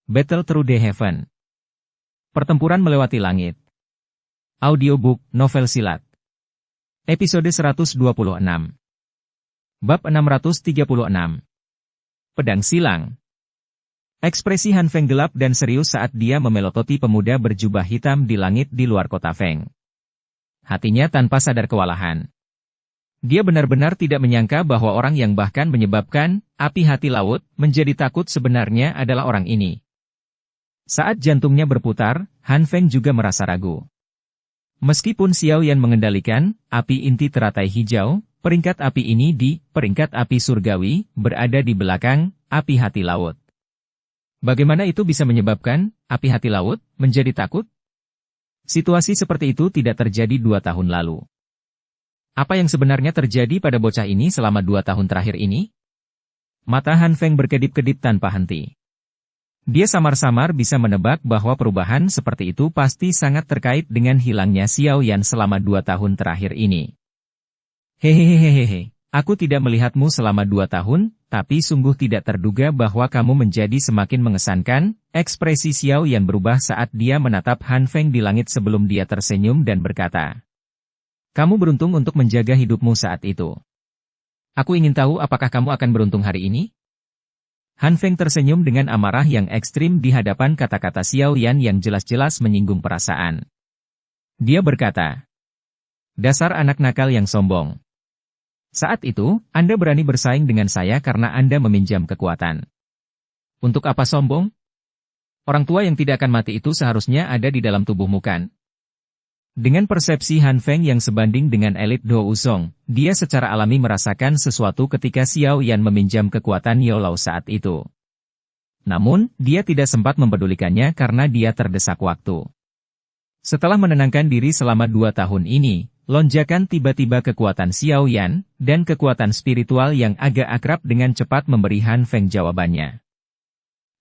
Battle Through the Heaven. Pertempuran melewati langit. Audiobook, novel silat. Episode 126. Bab 636. Pedang Silang. Ekspresi Han Feng gelap dan serius saat dia memelototi pemuda berjubah hitam di langit di luar kota Feng. Hatinya tanpa sadar kewalahan. Dia benar-benar tidak menyangka bahwa orang yang bahkan menyebabkan api hati laut menjadi takut sebenarnya adalah orang ini. Saat jantungnya berputar, Han Feng juga merasa ragu. Meskipun Xiao Yan mengendalikan api inti teratai hijau, peringkat api ini di peringkat api surgawi berada di belakang api hati laut. Bagaimana itu bisa menyebabkan api hati laut menjadi takut? Situasi seperti itu tidak terjadi 2 tahun lalu. Apa yang sebenarnya terjadi pada bocah ini selama 2 tahun terakhir ini? Mata Han Feng berkedip-kedip tanpa henti. Dia samar-samar bisa menebak bahwa perubahan seperti itu pasti sangat terkait dengan hilangnya Xiao Yan selama 2 tahun terakhir ini. Hehehehehe, aku tidak melihatmu selama 2 tahun, tapi sungguh tidak terduga bahwa kamu menjadi semakin mengesankan. Ekspresi Xiao Yan berubah saat dia menatap Han Feng di langit sebelum dia tersenyum dan berkata, "Kamu beruntung untuk menjaga hidupmu saat itu. Aku ingin tahu apakah kamu akan beruntung hari ini?" Han Feng tersenyum dengan amarah yang ekstrim di hadapan kata-kata Xiao Yan yang jelas-jelas menyinggung perasaan. Dia berkata, "Dasar anak nakal yang sombong. Saat itu, Anda berani bersaing dengan saya karena Anda meminjam kekuatan. Untuk apa sombong? Orang tua yang tidak akan mati itu seharusnya ada di dalam tubuhmu kan?" Dengan persepsi Han Feng yang sebanding dengan elit Do Uzong, dia secara alami merasakan sesuatu ketika Xiao Yan meminjam kekuatan Yao Lao saat itu. Namun, dia tidak sempat mempedulikannya karena dia terdesak waktu. Setelah menenangkan diri selama 2 tahun ini, lonjakan tiba-tiba kekuatan Xiao Yan, dan kekuatan spiritual yang agak akrab dengan cepat memberi Han Feng jawabannya.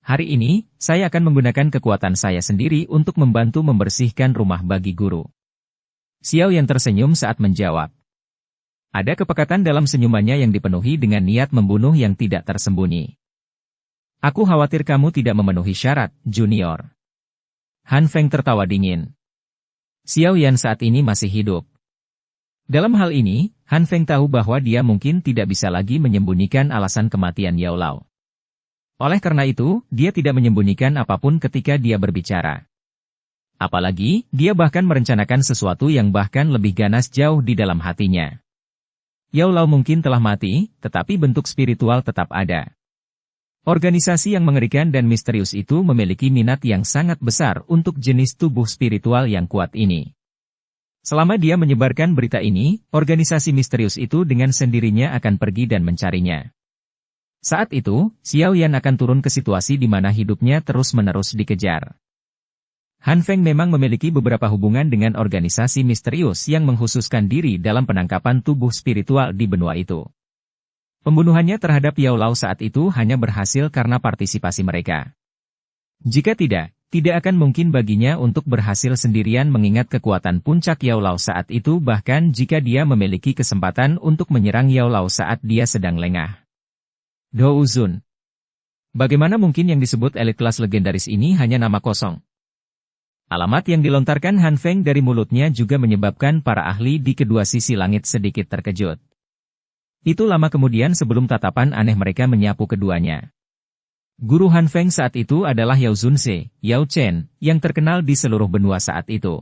"Hari ini, saya akan menggunakan kekuatan saya sendiri untuk membantu membersihkan rumah bagi guru." Xiao Yan tersenyum saat menjawab. Ada kepekatan dalam senyumannya yang dipenuhi dengan niat membunuh yang tidak tersembunyi. "Aku khawatir kamu tidak memenuhi syarat, Junior." Han Feng tertawa dingin. Xiao Yan saat ini masih hidup. Dalam hal ini, Han Feng tahu bahwa dia mungkin tidak bisa lagi menyembunyikan alasan kematian Yao Lao. Oleh karena itu, dia tidak menyembunyikan apapun ketika dia berbicara. Apalagi, dia bahkan merencanakan sesuatu yang bahkan lebih ganas jauh di dalam hatinya. Yao Lao mungkin telah mati, tetapi bentuk spiritual tetap ada. Organisasi yang mengerikan dan misterius itu memiliki minat yang sangat besar untuk jenis tubuh spiritual yang kuat ini. Selama dia menyebarkan berita ini, organisasi misterius itu dengan sendirinya akan pergi dan mencarinya. Saat itu, Xiao Yan akan turun ke situasi di mana hidupnya terus-menerus dikejar. Han Feng memang memiliki beberapa hubungan dengan organisasi misterius yang mengkhususkan diri dalam penangkapan tubuh spiritual di benua itu. Pembunuhannya terhadap Yao Lao saat itu hanya berhasil karena partisipasi mereka. Jika tidak akan mungkin baginya untuk berhasil sendirian mengingat kekuatan puncak Yao Lao saat itu bahkan jika dia memiliki kesempatan untuk menyerang Yao Lao saat dia sedang lengah. Do Uzun. Bagaimana mungkin yang disebut elit kelas legendaris ini hanya nama kosong? Alamat yang dilontarkan Han Feng dari mulutnya juga menyebabkan para ahli di kedua sisi langit sedikit terkejut. Itu lama kemudian sebelum tatapan aneh mereka menyapu keduanya. Guru Han Feng saat itu adalah Yao Zunse, Yao Chen, yang terkenal di seluruh benua saat itu.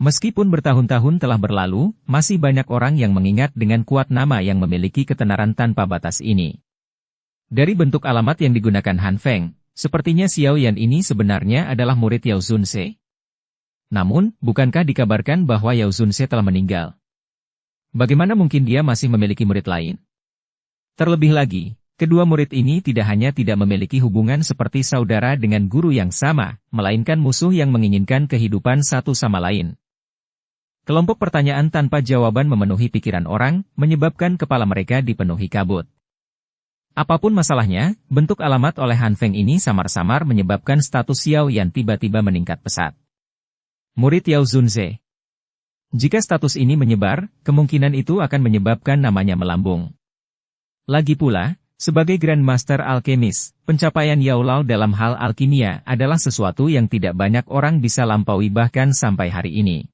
Meskipun bertahun-tahun telah berlalu, masih banyak orang yang mengingat dengan kuat nama yang memiliki ketenaran tanpa batas ini. Dari bentuk alamat yang digunakan Han Feng, sepertinya Xiao Yan ini sebenarnya adalah murid Yao Zunse. Namun, bukankah dikabarkan bahwa Yao Zunse telah meninggal? Bagaimana mungkin dia masih memiliki murid lain? Terlebih lagi, kedua murid ini tidak hanya tidak memiliki hubungan seperti saudara dengan guru yang sama, melainkan musuh yang menginginkan kehidupan satu sama lain. Kelompok pertanyaan tanpa jawaban memenuhi pikiran orang, menyebabkan kepala mereka dipenuhi kabut. Apapun masalahnya, bentuk alamat oleh Han Feng ini samar-samar menyebabkan status Xiao Yan tiba-tiba meningkat pesat. Murid Yao Zunse. Jika status ini menyebar, kemungkinan itu akan menyebabkan namanya melambung. Lagi pula, Sebagai Grandmaster Alkemis, pencapaian Yao Lao dalam hal alkimia adalah sesuatu yang tidak banyak orang bisa lampaui bahkan sampai hari ini.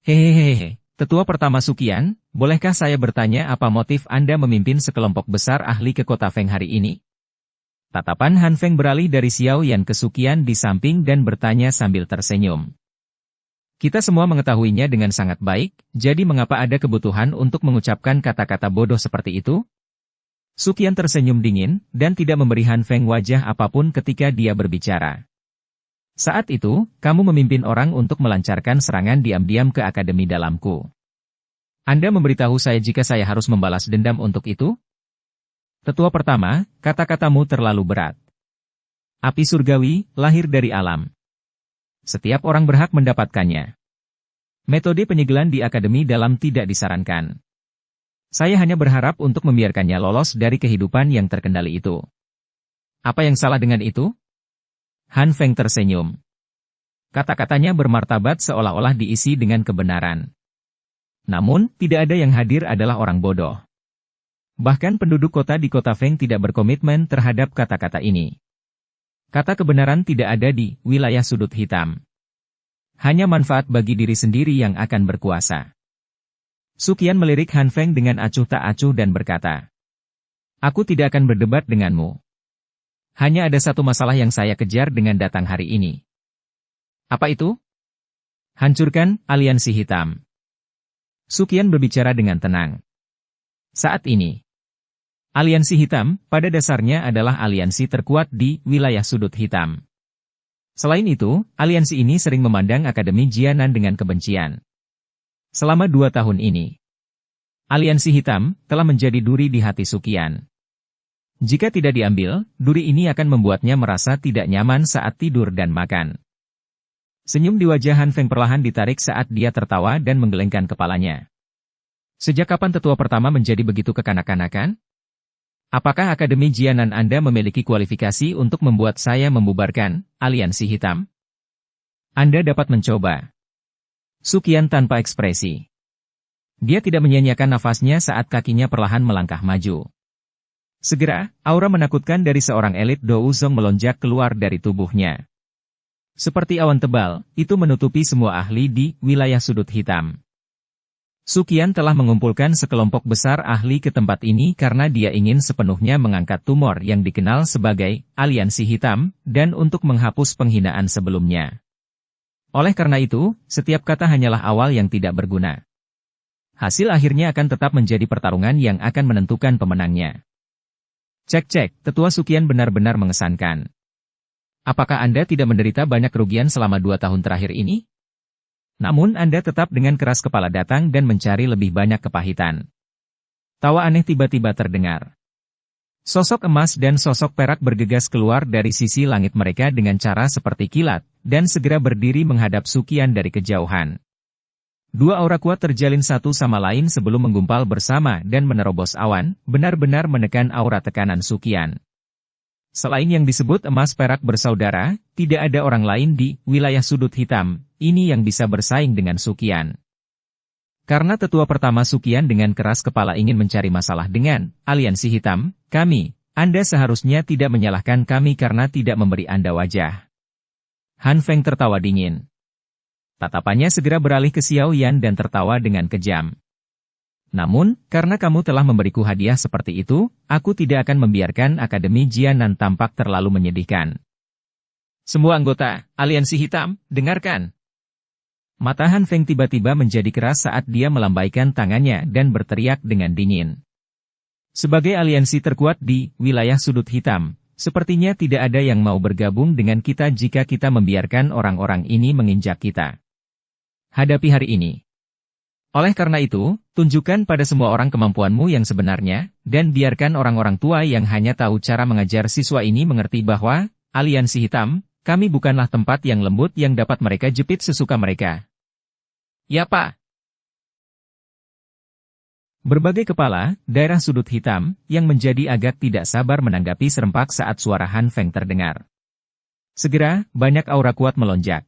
Hehehehe, tetua pertama Suqian, bolehkah saya bertanya apa motif Anda memimpin sekelompok besar ahli ke kota Feng hari ini? Tatapan Han Feng beralih dari Xiao Yan ke Suqian di samping dan bertanya sambil tersenyum. Kita semua mengetahuinya dengan sangat baik, jadi mengapa ada kebutuhan untuk mengucapkan kata-kata bodoh seperti itu? Suqian tersenyum dingin, dan tidak memberi Han Feng wajah apapun ketika dia berbicara. Saat itu, kamu memimpin orang untuk melancarkan serangan diam-diam ke akademi dalamku. Anda memberitahu saya jika saya harus membalas dendam untuk itu? Tetua pertama, kata-katamu terlalu berat. Api surgawi, lahir dari alam. Setiap orang berhak mendapatkannya. Metode penyegelan di akademi dalam tidak disarankan. Saya hanya berharap untuk membiarkannya lolos dari kehidupan yang terkendali itu. Apa yang salah dengan itu? Han Feng tersenyum. Kata-katanya bermartabat seolah-olah diisi dengan kebenaran. Namun, tidak ada yang hadir adalah orang bodoh. Bahkan penduduk kota di kota Feng tidak berkomitmen terhadap kata-kata ini. Kata kebenaran tidak ada di wilayah sudut hitam. Hanya manfaat bagi diri sendiri yang akan berkuasa. Suqian melirik Han Feng dengan acuh tak acuh dan berkata, "Aku tidak akan berdebat denganmu. Hanya ada satu masalah yang saya kejar dengan datang hari ini." "Apa itu?" "Hancurkan aliansi hitam." Suqian berbicara dengan tenang. Saat ini, aliansi hitam pada dasarnya adalah aliansi terkuat di wilayah sudut hitam. Selain itu, aliansi ini sering memandang Akademi Jianan dengan kebencian. Selama 2 tahun ini, aliansi hitam telah menjadi duri di hati Suqian. Jika tidak diambil, duri ini akan membuatnya merasa tidak nyaman saat tidur dan makan. Senyum di wajah Han Feng perlahan ditarik saat dia tertawa dan menggelengkan kepalanya. Sejak kapan tetua pertama menjadi begitu kekanak-kanakan? Apakah Akademi Jianan Anda memiliki kualifikasi untuk membuat saya membubarkan aliansi hitam? Anda dapat mencoba. Suqian tanpa ekspresi. Dia tidak menyia-nyiakan nafasnya saat kakinya perlahan melangkah maju. Segera, aura menakutkan dari seorang elit Dou Zong melonjak keluar dari tubuhnya. Seperti awan tebal, itu menutupi semua ahli di wilayah sudut hitam. Suqian telah mengumpulkan sekelompok besar ahli ke tempat ini karena dia ingin sepenuhnya mengangkat tumor yang dikenal sebagai aliansi hitam, dan untuk menghapus penghinaan sebelumnya. Oleh karena itu, setiap kata hanyalah awal yang tidak berguna. Hasil akhirnya akan tetap menjadi pertarungan yang akan menentukan pemenangnya. Cek-cek, tetua Suqian benar-benar mengesankan. Apakah Anda tidak menderita banyak kerugian selama 2 tahun terakhir ini? Namun Anda tetap dengan keras kepala datang dan mencari lebih banyak kepahitan. Tawa aneh tiba-tiba terdengar. Sosok emas dan sosok perak bergegas keluar dari sisi langit mereka dengan cara seperti kilat, dan segera berdiri menghadap Suqian dari kejauhan. Dua aura kuat terjalin satu sama lain sebelum menggumpal bersama dan menerobos awan, benar-benar menekan aura tekanan Suqian. Selain yang disebut emas perak bersaudara, tidak ada orang lain di wilayah sudut hitam, ini yang bisa bersaing dengan Suqian. Karena tetua pertama Suqian dengan keras kepala ingin mencari masalah dengan aliansi hitam, Anda seharusnya tidak menyalahkan kami karena tidak memberi Anda wajah. Han Feng tertawa dingin. Tatapannya segera beralih ke Xiao Yan dan tertawa dengan kejam. Namun, karena kamu telah memberiku hadiah seperti itu, aku tidak akan membiarkan Akademi Jianan tampak terlalu menyedihkan. Semua anggota aliansi hitam, dengarkan. Mata Han Feng tiba-tiba menjadi keras saat dia melambaikan tangannya dan berteriak dengan dingin. Sebagai aliansi terkuat di wilayah sudut hitam, sepertinya tidak ada yang mau bergabung dengan kita jika kita membiarkan orang-orang ini menginjak kita. Hadapi hari ini. Oleh karena itu, tunjukkan pada semua orang kemampuanmu yang sebenarnya, dan biarkan orang-orang tua yang hanya tahu cara mengajar siswa ini mengerti bahwa, aliansi hitam, kami bukanlah tempat yang lembut yang dapat mereka jepit sesuka mereka. Ya Pak. Berbagai kepala, daerah sudut hitam, yang menjadi agak tidak sabar menanggapi serempak saat suara Han Feng terdengar. Segera, banyak aura kuat melonjak.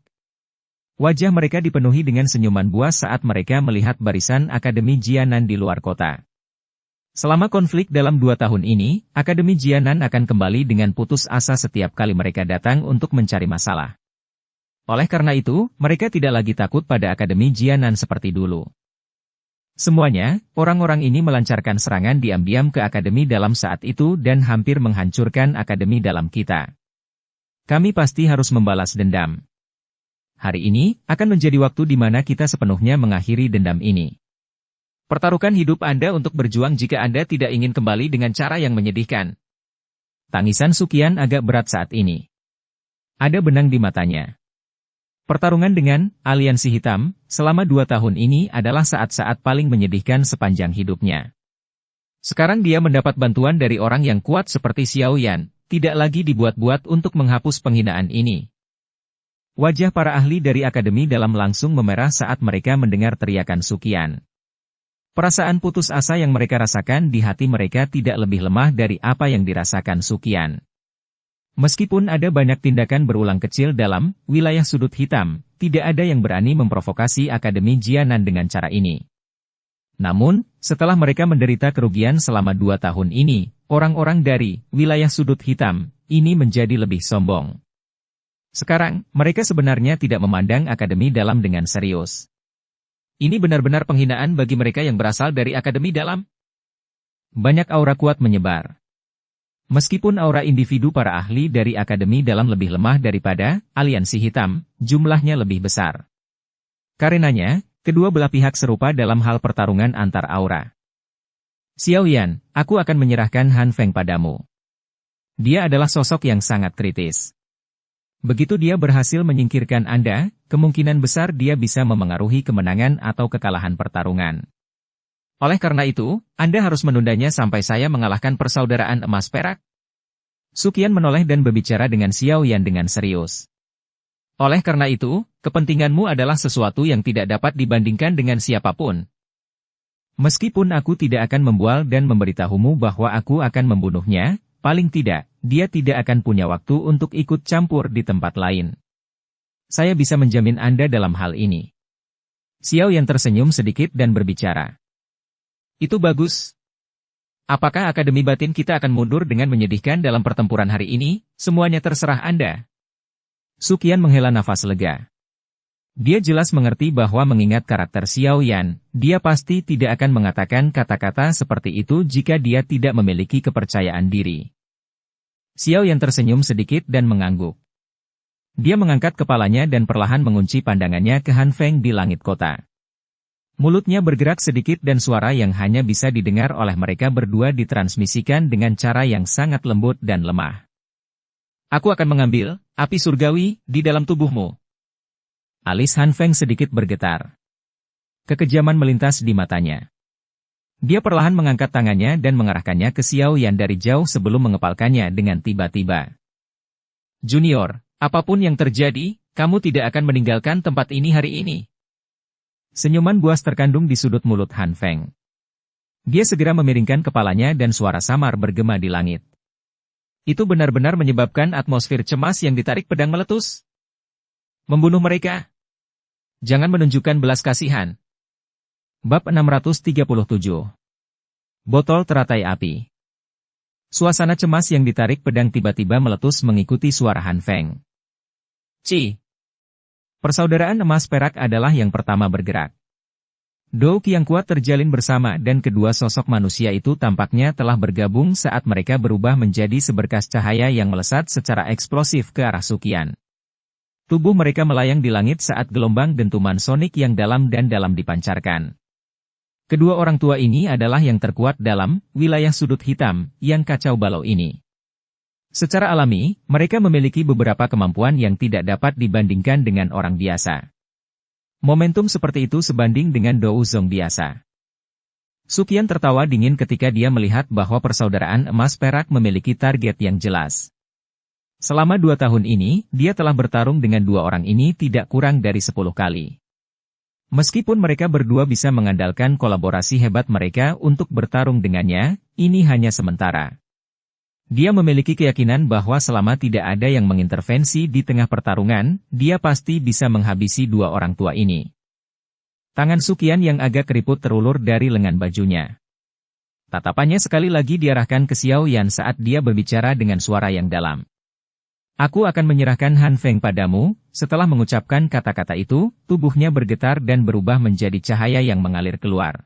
Wajah mereka dipenuhi dengan senyuman buas saat mereka melihat barisan Akademi Jianan di luar kota. Selama konflik dalam 2 tahun ini, Akademi Jianan akan kembali dengan putus asa setiap kali mereka datang untuk mencari masalah. Oleh karena itu, mereka tidak lagi takut pada Akademi Jianan seperti dulu. Semuanya, orang-orang ini melancarkan serangan diam-diam ke Akademi dalam saat itu dan hampir menghancurkan Akademi dalam kita. Kami pasti harus membalas dendam. Hari ini, akan menjadi waktu di mana kita sepenuhnya mengakhiri dendam ini. Pertaruhkan hidup Anda untuk berjuang jika Anda tidak ingin kembali dengan cara yang menyedihkan. Tangisan Sukian agak berat saat ini. Ada benang di matanya. Pertarungan dengan aliansi hitam selama 2 tahun ini adalah saat-saat paling menyedihkan sepanjang hidupnya. Sekarang dia mendapat bantuan dari orang yang kuat seperti Xiao Yan, tidak lagi dibuat-buat untuk menghapus penghinaan ini. Wajah para ahli dari Akademi dalam langsung memerah saat mereka mendengar teriakan Sukian. Perasaan putus asa yang mereka rasakan di hati mereka tidak lebih lemah dari apa yang dirasakan Sukian. Meskipun ada banyak tindakan berulang kecil dalam wilayah sudut hitam, tidak ada yang berani memprovokasi Akademi Jianan dengan cara ini. Namun, setelah mereka menderita kerugian selama 2 tahun ini, orang-orang dari wilayah sudut hitam ini menjadi lebih sombong. Sekarang, mereka sebenarnya tidak memandang Akademi Dalam dengan serius. Ini benar-benar penghinaan bagi mereka yang berasal dari Akademi Dalam. Banyak aura kuat menyebar. Meskipun aura individu para ahli dari Akademi Dalam lebih lemah daripada aliansi hitam, jumlahnya lebih besar. Karenanya, kedua belah pihak serupa dalam hal pertarungan antar aura. Xiao Yan, aku akan menyerahkan Han Feng padamu. Dia adalah sosok yang sangat kritis. Begitu dia berhasil menyingkirkan Anda, kemungkinan besar dia bisa memengaruhi kemenangan atau kekalahan pertarungan. Oleh karena itu, Anda harus menundanya sampai saya mengalahkan persaudaraan emas perak. Sukian menoleh dan berbicara dengan Xiao Yan dengan serius. Oleh karena itu, kepentinganmu adalah sesuatu yang tidak dapat dibandingkan dengan siapapun. Meskipun aku tidak akan membual dan memberitahumu bahwa aku akan membunuhnya, paling tidak, dia tidak akan punya waktu untuk ikut campur di tempat lain. Saya bisa menjamin Anda dalam hal ini. Xiao Yan tersenyum sedikit dan berbicara. Itu bagus. Apakah Akademi Batin kita akan mundur dengan menyedihkan dalam pertempuran hari ini? Semuanya terserah Anda. Sukian menghela nafas lega. Dia jelas mengerti bahwa mengingat karakter Xiao Yan, dia pasti tidak akan mengatakan kata-kata seperti itu jika dia tidak memiliki kepercayaan diri. Xiao Yan tersenyum sedikit dan mengangguk. Dia mengangkat kepalanya dan perlahan mengunci pandangannya ke Han Feng di langit kota. Mulutnya bergerak sedikit dan suara yang hanya bisa didengar oleh mereka berdua ditransmisikan dengan cara yang sangat lembut dan lemah. Aku akan mengambil api surgawi di dalam tubuhmu. Alis Han Feng sedikit bergetar. Kekejaman melintas di matanya. Dia perlahan mengangkat tangannya dan mengarahkannya ke Xiao Yan dari jauh sebelum mengepalkannya dengan tiba-tiba. Junior, apapun yang terjadi, kamu tidak akan meninggalkan tempat ini hari ini. Senyuman buas terkandung di sudut mulut Han Feng. Dia segera memiringkan kepalanya dan suara samar bergema di langit. Itu benar-benar menyebabkan atmosfer cemas yang ditarik pedang meletus. Membunuh mereka. Jangan menunjukkan belas kasihan. Bab 637. Botol teratai api. Suasana cemas yang ditarik pedang tiba-tiba meletus mengikuti suara Han Feng. Ci. Persaudaraan emas perak adalah yang pertama bergerak. Douk yang kuat terjalin bersama dan kedua sosok manusia itu tampaknya telah bergabung saat mereka berubah menjadi seberkas cahaya yang melesat secara eksplosif ke arah Sukian. Tubuh mereka melayang di langit saat gelombang dentuman sonik yang dalam dan dalam dipancarkan. Kedua orang tua ini adalah yang terkuat dalam wilayah sudut hitam yang kacau balau ini. Secara alami, mereka memiliki beberapa kemampuan yang tidak dapat dibandingkan dengan orang biasa. Momentum seperti itu sebanding dengan Dou Zong biasa. Sukian tertawa dingin ketika dia melihat bahwa persaudaraan emas perak memiliki target yang jelas. Selama 2 tahun ini, dia telah bertarung dengan dua orang ini tidak kurang dari 10 kali. Meskipun mereka berdua bisa mengandalkan kolaborasi hebat mereka untuk bertarung dengannya, ini hanya sementara. Dia memiliki keyakinan bahwa selama tidak ada yang mengintervensi di tengah pertarungan, dia pasti bisa menghabisi dua orang tua ini. Tangan Sukian yang agak keriput terulur dari lengan bajunya. Tatapannya sekali lagi diarahkan ke Xiao Yan saat dia berbicara dengan suara yang dalam. Aku akan menyerahkan Han Feng padamu. Setelah mengucapkan kata-kata itu, tubuhnya bergetar dan berubah menjadi cahaya yang mengalir keluar.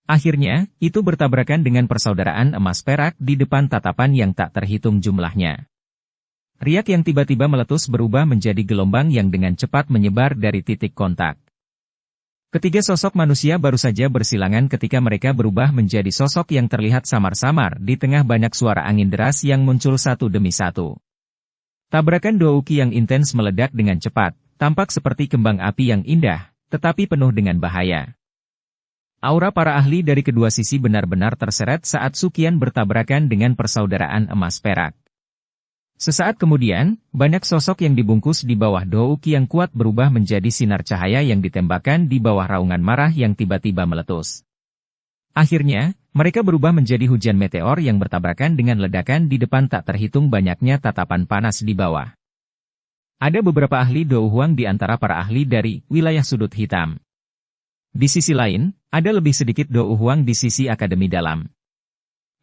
Akhirnya, itu bertabrakan dengan persaudaraan emas perak di depan tatapan yang tak terhitung jumlahnya. Riak yang tiba-tiba meletus berubah menjadi gelombang yang dengan cepat menyebar dari titik kontak. Ketiga sosok manusia baru saja bersilangan ketika mereka berubah menjadi sosok yang terlihat samar-samar di tengah banyak suara angin deras yang muncul satu demi satu. Tabrakan dua uki yang intens meledak dengan cepat, tampak seperti kembang api yang indah, tetapi penuh dengan bahaya. Aura para ahli dari kedua sisi benar-benar terseret saat Suqian bertabrakan dengan persaudaraan emas perak. Sesaat kemudian, banyak sosok yang dibungkus di bawah dua uki yang kuat berubah menjadi sinar cahaya yang ditembakkan di bawah raungan marah yang tiba-tiba meletus. Akhirnya, mereka berubah menjadi hujan meteor yang bertabrakan dengan ledakan di depan tak terhitung banyaknya tatapan panas di bawah. Ada beberapa ahli Dou Huang di antara para ahli dari wilayah sudut hitam. Di sisi lain, ada lebih sedikit Dou Huang di sisi akademi dalam.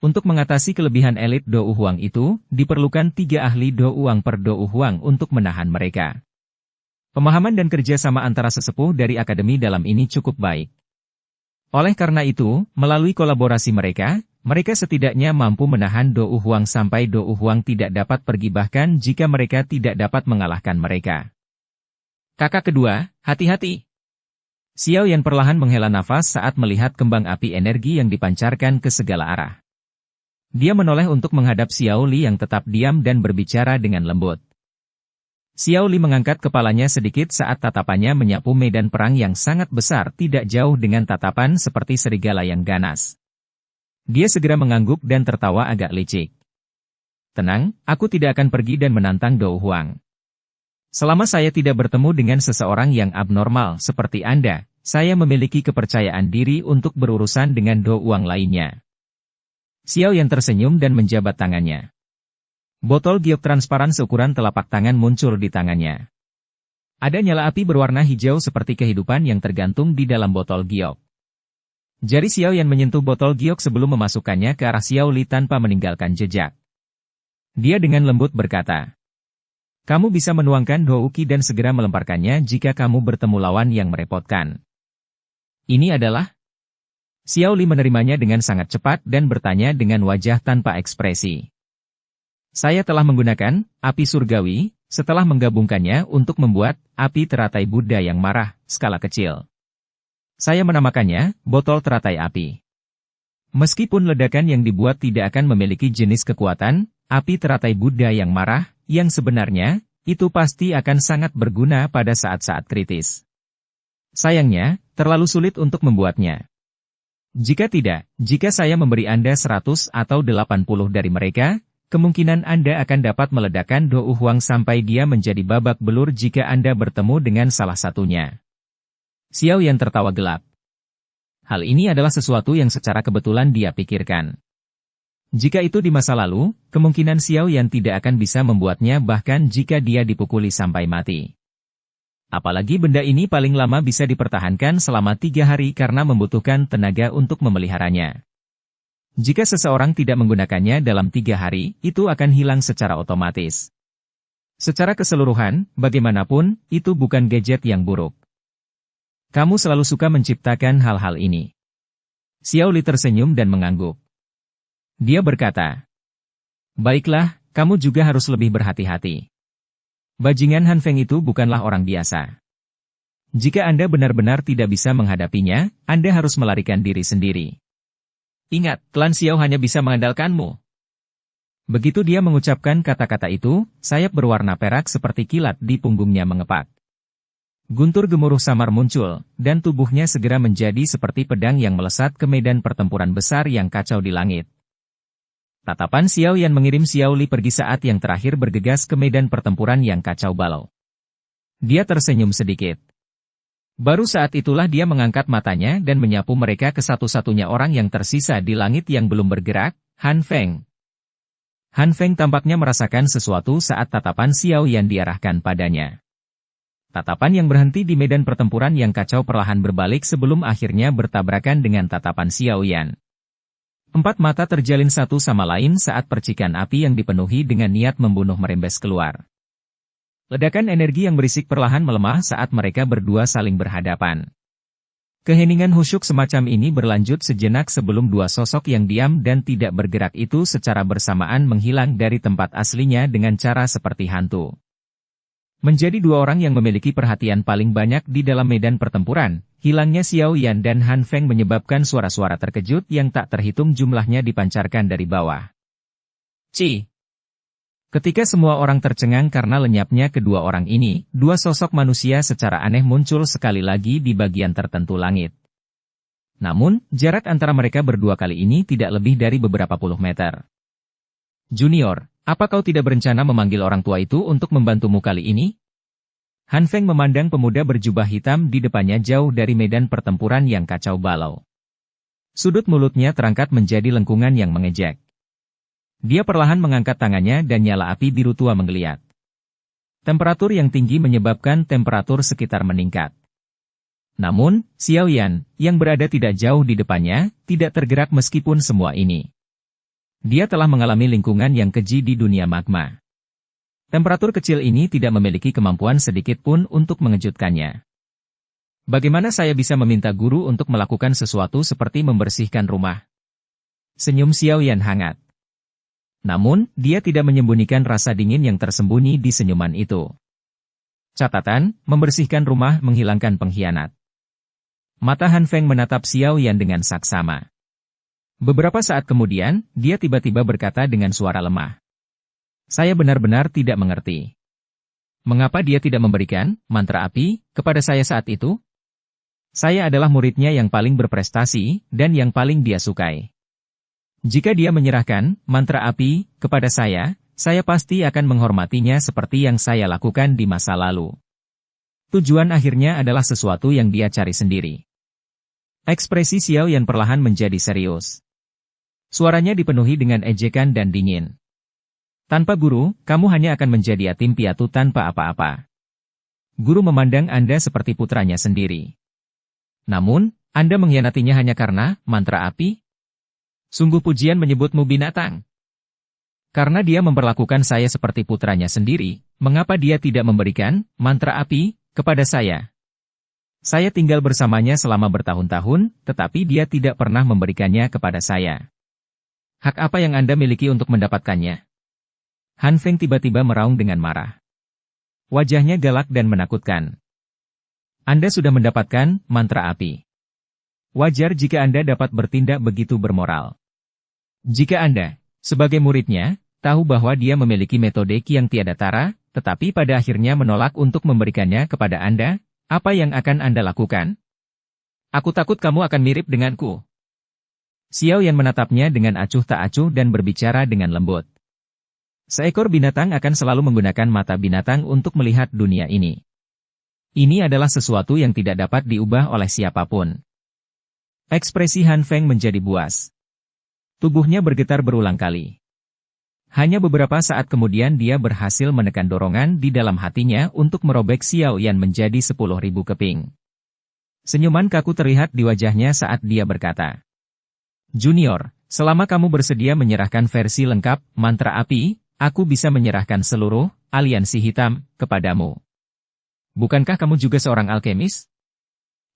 Untuk mengatasi kelebihan elit Dou Huang itu, diperlukan 3 ahli Dou Huang per Dou Huang untuk menahan mereka. Pemahaman dan kerjasama antara sesepuh dari akademi dalam ini cukup baik. Oleh karena itu, melalui kolaborasi mereka setidaknya mampu menahan Dou Huang sampai Dou Huang tidak dapat pergi bahkan jika mereka tidak dapat mengalahkan mereka. Kakak kedua, hati-hati. Xiao Yan perlahan menghela nafas saat melihat kembang api energi yang dipancarkan ke segala arah. Dia menoleh untuk menghadap Xiao Li yang tetap diam dan berbicara dengan lembut. Xiao Li mengangkat kepalanya sedikit saat tatapannya menyapu medan perang yang sangat besar tidak jauh dengan tatapan seperti serigala yang ganas. Dia segera mengangguk dan tertawa agak licik. Tenang, aku tidak akan pergi dan menantang Dou Huang. Selama saya tidak bertemu dengan seseorang yang abnormal seperti Anda, saya memiliki kepercayaan diri untuk berurusan dengan Dou Huang lainnya. Xiao Yan tersenyum dan menjabat tangannya. Botol giok transparan seukuran telapak tangan muncul di tangannya. Ada nyala api berwarna hijau seperti kehidupan yang tergantung di dalam botol giok. Jari Xiao Yan menyentuh botol giok sebelum memasukkannya ke arah Xiao Li tanpa meninggalkan jejak. Dia dengan lembut berkata, "Kamu bisa menuangkan dua uki dan segera melemparkannya jika kamu bertemu lawan yang merepotkan." Ini adalah... Xiao Li menerimanya dengan sangat cepat dan bertanya dengan wajah tanpa ekspresi. Saya telah menggunakan api surgawi, setelah menggabungkannya untuk membuat api teratai Buddha yang marah, skala kecil. Saya menamakannya botol teratai api. Meskipun ledakan yang dibuat tidak akan memiliki jenis kekuatan, api teratai Buddha yang marah, yang sebenarnya, itu pasti akan sangat berguna pada saat-saat kritis. Sayangnya, terlalu sulit untuk membuatnya. Jika tidak, jika saya memberi Anda 100 atau 80 dari mereka, kemungkinan Anda akan dapat meledakkan Dou Huang sampai dia menjadi babak belur jika Anda bertemu dengan salah satunya. Xiao Yan tertawa gelap. Hal ini adalah sesuatu yang secara kebetulan dia pikirkan. Jika itu di masa lalu, kemungkinan Xiao Yan tidak akan bisa membuatnya bahkan jika dia dipukuli sampai mati. Apalagi benda ini paling lama bisa dipertahankan selama 3 hari karena membutuhkan tenaga untuk memeliharanya. Jika seseorang tidak menggunakannya dalam 3 hari, itu akan hilang secara otomatis. Secara keseluruhan, bagaimanapun, itu bukan gadget yang buruk. Kamu selalu suka menciptakan hal-hal ini. Xiao Li tersenyum dan mengangguk. Dia berkata, "Baiklah, kamu juga harus lebih berhati-hati. Bajingan Han Feng itu bukanlah orang biasa. Jika Anda benar-benar tidak bisa menghadapinya, Anda harus melarikan diri sendiri. Ingat, klan Xiao hanya bisa mengandalkanmu." Begitu dia mengucapkan kata-kata itu, sayap berwarna perak seperti kilat di punggungnya mengepak. Guntur gemuruh samar muncul, dan tubuhnya segera menjadi seperti pedang yang melesat ke medan pertempuran besar yang kacau di langit. Tatapan Xiao Yan mengirim Xiao Li pergi saat yang terakhir bergegas ke medan pertempuran yang kacau balau. Dia tersenyum sedikit. Baru saat itulah dia mengangkat matanya dan menyapu mereka ke satu-satunya orang yang tersisa di langit yang belum bergerak, Han Feng. Han Feng tampaknya merasakan sesuatu saat tatapan Xiao Yan diarahkan padanya. Tatapan yang berhenti di medan pertempuran yang kacau perlahan berbalik sebelum akhirnya bertabrakan dengan tatapan Xiao Yan. Empat mata terjalin satu sama lain saat percikan api yang dipenuhi dengan niat membunuh merembes keluar. Ledakan energi yang berisik perlahan melemah saat mereka berdua saling berhadapan. Keheningan khusyuk semacam ini berlanjut sejenak sebelum dua sosok yang diam dan tidak bergerak itu secara bersamaan menghilang dari tempat aslinya dengan cara seperti hantu. Menjadi dua orang yang memiliki perhatian paling banyak di dalam medan pertempuran, hilangnya Xiao Yan dan Han Feng menyebabkan suara-suara terkejut yang tak terhitung jumlahnya dipancarkan dari bawah. Ci! Ketika semua orang tercengang karena lenyapnya kedua orang ini, dua sosok manusia secara aneh muncul sekali lagi di bagian tertentu langit. Namun, jarak antara mereka berdua kali ini tidak lebih dari beberapa puluh meter. Junior, apa kau tidak berencana memanggil orang tua itu untuk membantumu kali ini? Han Feng memandang pemuda berjubah hitam di depannya jauh dari medan pertempuran yang kacau balau. Sudut mulutnya terangkat menjadi lengkungan yang mengejek. Dia perlahan mengangkat tangannya dan nyala api biru tua menggeliat. Temperatur yang tinggi menyebabkan temperatur sekitar meningkat. Namun, Xiao Yan, yang berada tidak jauh di depannya, tidak tergerak meskipun semua ini. Dia telah mengalami lingkungan yang keji di dunia magma. Temperatur kecil ini tidak memiliki kemampuan sedikit pun untuk mengejutkannya. Bagaimana saya bisa meminta guru untuk melakukan sesuatu seperti membersihkan rumah? Senyum Xiao Yan hangat. Namun, dia tidak menyembunyikan rasa dingin yang tersembunyi di senyuman itu. Catatan, membersihkan rumah menghilangkan pengkhianat. Mata Han Feng menatap Xiao Yan dengan saksama. Beberapa saat kemudian, dia tiba-tiba berkata dengan suara lemah. Saya benar-benar tidak mengerti. Mengapa dia tidak memberikan mantra api kepada saya saat itu? Saya adalah muridnya yang paling berprestasi dan yang paling dia sukai. Jika dia menyerahkan mantra api kepada saya pasti akan menghormatinya seperti yang saya lakukan di masa lalu. Tujuan akhirnya adalah sesuatu yang dia cari sendiri. Ekspresi Xiao Yan perlahan menjadi serius. Suaranya dipenuhi dengan ejekan dan dingin. Tanpa guru, kamu hanya akan menjadi yatim piatu tanpa apa-apa. Guru memandang Anda seperti putranya sendiri. Namun, Anda mengkhianatinya hanya karena mantra api? Sungguh pujian menyebutmu binatang. Karena dia memperlakukan saya seperti putranya sendiri, mengapa dia tidak memberikan mantra api kepada saya? Saya tinggal bersamanya selama bertahun-tahun, tetapi dia tidak pernah memberikannya kepada saya. Hak apa yang Anda miliki untuk mendapatkannya? Han Feng tiba-tiba meraung dengan marah. Wajahnya galak dan menakutkan. Anda sudah mendapatkan mantra api. Wajar jika Anda dapat bertindak begitu bermoral. Jika Anda, sebagai muridnya, tahu bahwa dia memiliki metode Ki yang tiada tara, tetapi pada akhirnya menolak untuk memberikannya kepada Anda, apa yang akan Anda lakukan? Aku takut kamu akan mirip denganku. Xiao Yan menatapnya dengan acuh tak acuh dan berbicara dengan lembut. Seekor binatang akan selalu menggunakan mata binatang untuk melihat dunia ini. Ini adalah sesuatu yang tidak dapat diubah oleh siapapun. Ekspresi Han Feng menjadi buas. Tubuhnya bergetar berulang kali. Hanya beberapa saat kemudian dia berhasil menekan dorongan di dalam hatinya untuk merobek Xiao Yan menjadi 10.000 keping. Senyuman kaku terlihat di wajahnya saat dia berkata, Junior, selama kamu bersedia menyerahkan versi lengkap mantra api, aku bisa menyerahkan seluruh aliansi hitam kepadamu. Bukankah kamu juga seorang alkemis?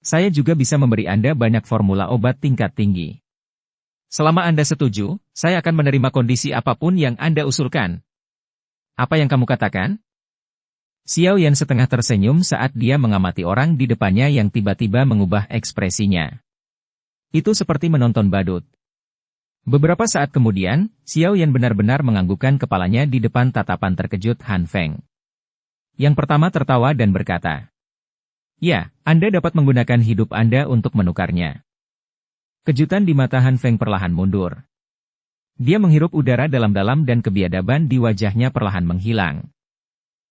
Saya juga bisa memberi Anda banyak formula obat tingkat tinggi. Selama Anda setuju, saya akan menerima kondisi apapun yang Anda usulkan. Apa yang kamu katakan? Xiao Yan setengah tersenyum saat dia mengamati orang di depannya yang tiba-tiba mengubah ekspresinya. Itu seperti menonton badut. Beberapa saat kemudian, Xiao Yan benar-benar menganggukkan kepalanya di depan tatapan terkejut Han Feng. Yang pertama tertawa dan berkata, Ya, Anda dapat menggunakan hidup Anda untuk menukarnya. Kejutan di mata Han Feng perlahan mundur. Dia menghirup udara dalam-dalam dan kebiadaban di wajahnya perlahan menghilang.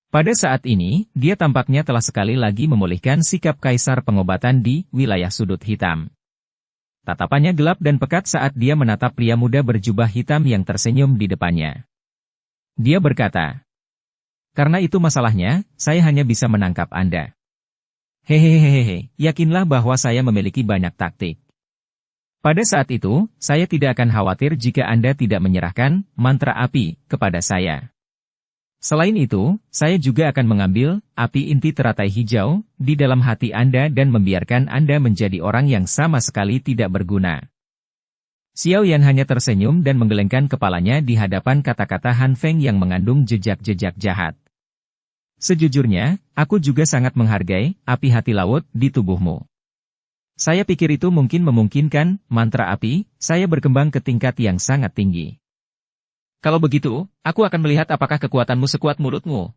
Pada saat ini, dia tampaknya telah sekali lagi memulihkan sikap kaisar pengobatan di wilayah sudut hitam. Tatapannya gelap dan pekat saat dia menatap pria muda berjubah hitam yang tersenyum di depannya. Dia berkata, Karena itu masalahnya, saya hanya bisa menangkap Anda. Hehehehe, yakinlah bahwa saya memiliki banyak taktik. Pada saat itu, saya tidak akan khawatir jika Anda tidak menyerahkan mantra api kepada saya. Selain itu, saya juga akan mengambil api inti teratai hijau di dalam hati Anda dan membiarkan Anda menjadi orang yang sama sekali tidak berguna. Xiao Yan hanya tersenyum dan menggelengkan kepalanya di hadapan kata-kata Han Feng yang mengandung jejak-jejak jahat. Sejujurnya, aku juga sangat menghargai api hati laut di tubuhmu. Saya pikir itu mungkin memungkinkan mantra api saya berkembang ke tingkat yang sangat tinggi. Kalau begitu, aku akan melihat apakah kekuatanmu sekuat mulutmu.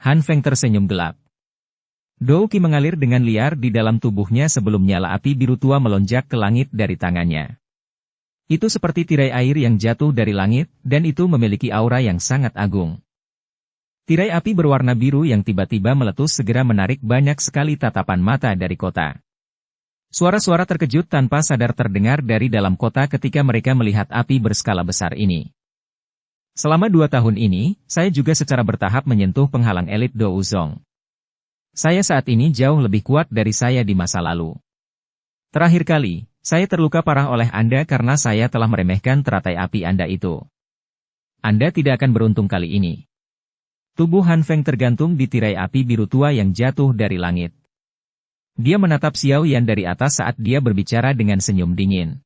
Han Feng tersenyum gelap. Dou Qi mengalir dengan liar di dalam tubuhnya sebelum nyala api biru tua melonjak ke langit dari tangannya. Itu seperti tirai air yang jatuh dari langit, dan itu memiliki aura yang sangat agung. Tirai api berwarna biru yang tiba-tiba meletus segera menarik banyak sekali tatapan mata dari kota. Suara-suara terkejut tanpa sadar terdengar dari dalam kota ketika mereka melihat api berskala besar ini. Selama 2 tahun ini, saya juga secara bertahap menyentuh penghalang elit Dou Zong. Saya saat ini jauh lebih kuat dari saya di masa lalu. Terakhir kali, saya terluka parah oleh Anda karena saya telah meremehkan teratai api Anda itu. Anda tidak akan beruntung kali ini. Tubuh Han Feng tergantung di tirai api biru tua yang jatuh dari langit. Dia menatap Xiao Yan dari atas saat dia berbicara dengan senyum dingin.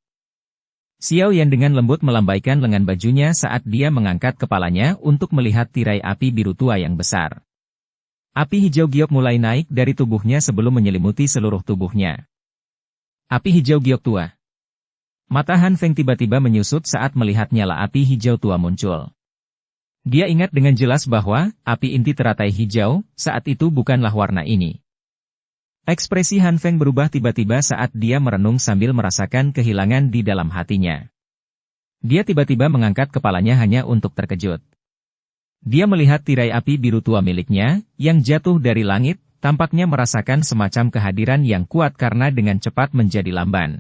Xiao Yan dengan lembut melambaikan lengan bajunya saat dia mengangkat kepalanya untuk melihat tirai api biru tua yang besar. Api hijau giok mulai naik dari tubuhnya sebelum menyelimuti seluruh tubuhnya. Api hijau giok tua. Mata Han Feng tiba-tiba menyusut saat melihat nyala api hijau tua muncul. Dia ingat dengan jelas bahwa api inti teratai hijau saat itu bukanlah warna ini. Ekspresi Han Feng berubah tiba-tiba saat dia merenung sambil merasakan kehilangan di dalam hatinya. Dia tiba-tiba mengangkat kepalanya hanya untuk terkejut. Dia melihat tirai api biru tua miliknya, yang jatuh dari langit, tampaknya merasakan semacam kehadiran yang kuat karena dengan cepat menjadi lamban.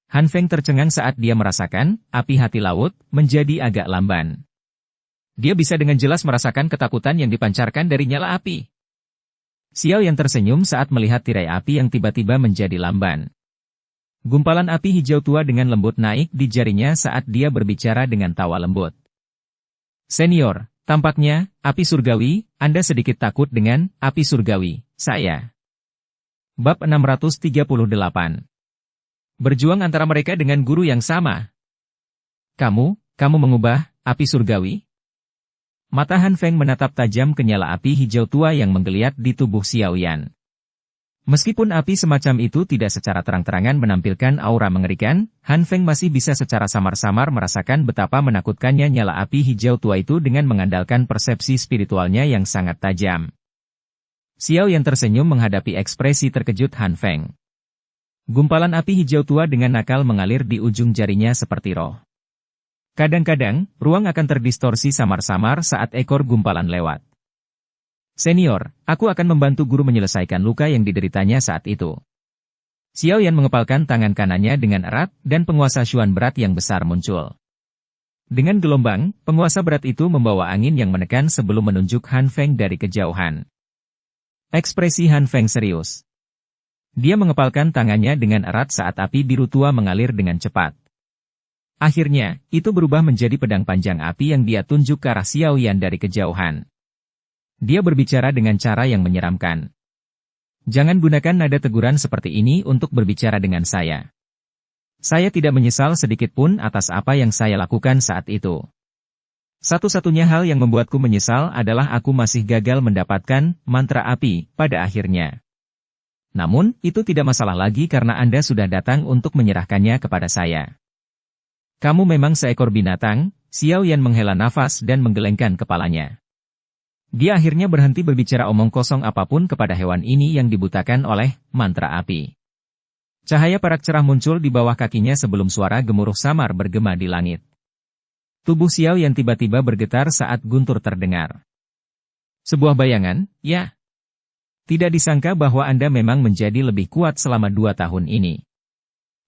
Han Feng tercengang saat dia merasakan api hati laut menjadi agak lamban. Dia bisa dengan jelas merasakan ketakutan yang dipancarkan dari nyala api. Xiao Yan tersenyum saat melihat tirai api yang tiba-tiba menjadi lamban. Gumpalan api hijau tua dengan lembut naik di jarinya saat dia berbicara dengan tawa lembut. Senior, tampaknya, api surgawi, Anda sedikit takut dengan api surgawi, saya. Bab 638. Berjuang antara mereka dengan guru yang sama. Kamu mengubah api surgawi? Mata Han Feng menatap tajam ke nyala api hijau tua yang menggeliat di tubuh Xiao Yan. Meskipun api semacam itu tidak secara terang-terangan menampilkan aura mengerikan, Han Feng masih bisa secara samar-samar merasakan betapa menakutkannya nyala api hijau tua itu dengan mengandalkan persepsi spiritualnya yang sangat tajam. Xiao Yan tersenyum menghadapi ekspresi terkejut Han Feng. Gumpalan api hijau tua dengan nakal mengalir di ujung jarinya seperti roh. Kadang-kadang, ruang akan terdistorsi samar-samar saat ekor gumpalan lewat. Senior, aku akan membantu guru menyelesaikan luka yang dideritanya saat itu. Xiao Yan mengepalkan tangan kanannya dengan erat, dan penguasa Xuan berat yang besar muncul. Dengan gelombang, penguasa berat itu membawa angin yang menekan sebelum menunjuk Han Feng dari kejauhan. Ekspresi Han Feng serius. Dia mengepalkan tangannya dengan erat saat api biru tua mengalir dengan cepat. Akhirnya, itu berubah menjadi pedang panjang api yang dia tunjuk ke arah Xiao Yan dari kejauhan. Dia berbicara dengan cara yang menyeramkan. Jangan gunakan nada teguran seperti ini untuk berbicara dengan saya. Saya tidak menyesal sedikitpun atas apa yang saya lakukan saat itu. Satu-satunya hal yang membuatku menyesal adalah aku masih gagal mendapatkan mantra api pada akhirnya. Namun, itu tidak masalah lagi karena Anda sudah datang untuk menyerahkannya kepada saya. Kamu memang seekor binatang, Xiao Yan menghela nafas dan menggelengkan kepalanya. Dia akhirnya berhenti berbicara omong kosong apapun kepada hewan ini yang dibutakan oleh mantra api. Cahaya perak cerah muncul di bawah kakinya sebelum suara gemuruh samar bergema di langit. Tubuh Xiao Yan tiba-tiba bergetar saat guntur terdengar. Sebuah bayangan, ya. Tidak disangka bahwa Anda memang menjadi lebih kuat selama 2 tahun ini.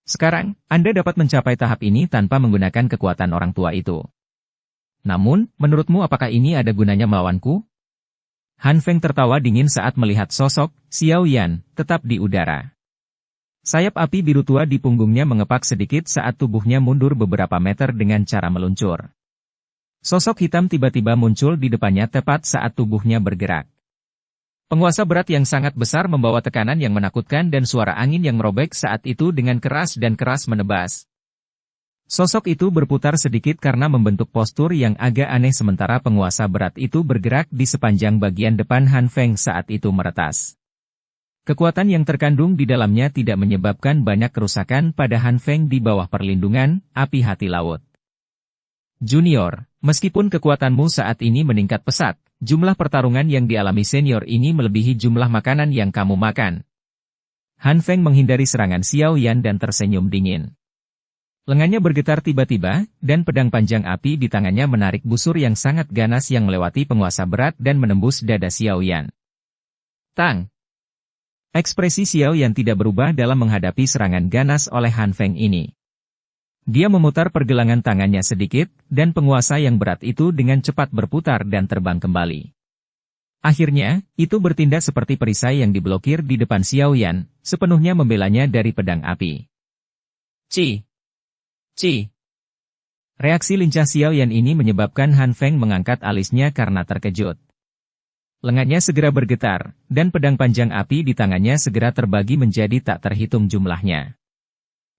Sekarang, Anda dapat mencapai tahap ini tanpa menggunakan kekuatan orang tua itu. Namun, menurutmu apakah ini ada gunanya melawanku? Han Feng tertawa dingin saat melihat sosok Xiao Yan tetap di udara. Sayap api biru tua di punggungnya mengepak sedikit saat tubuhnya mundur beberapa meter dengan cara meluncur. Sosok hitam tiba-tiba muncul di depannya tepat saat tubuhnya bergerak. Penguasa berat yang sangat besar membawa tekanan yang menakutkan dan suara angin yang merobek saat itu dengan keras dan keras menebas. Sosok itu berputar sedikit karena membentuk postur yang agak aneh sementara penguasa berat itu bergerak di sepanjang bagian depan Han Feng saat itu meretas. Kekuatan yang terkandung di dalamnya tidak menyebabkan banyak kerusakan pada Han Feng di bawah perlindungan api hati laut. Junior, meskipun kekuatanmu saat ini meningkat pesat, jumlah pertarungan yang dialami senior ini melebihi jumlah makanan yang kamu makan. Han Feng menghindari serangan Xiao Yan dan tersenyum dingin. Lengannya bergetar tiba-tiba, dan pedang panjang api di tangannya menarik busur yang sangat ganas yang melewati penguasa berat dan menembus dada Xiao Yan. Tang! Ekspresi Xiao Yan tidak berubah dalam menghadapi serangan ganas oleh Han Feng ini. Dia memutar pergelangan tangannya sedikit, dan penguasa yang berat itu dengan cepat berputar dan terbang kembali. Akhirnya, itu bertindak seperti perisai yang diblokir di depan Xiao Yan, sepenuhnya membelanya dari pedang api. Ci! Ci! Reaksi lincah Xiao Yan ini menyebabkan Han Feng mengangkat alisnya karena terkejut. Lengannya segera bergetar, dan pedang panjang api di tangannya segera terbagi menjadi tak terhitung jumlahnya.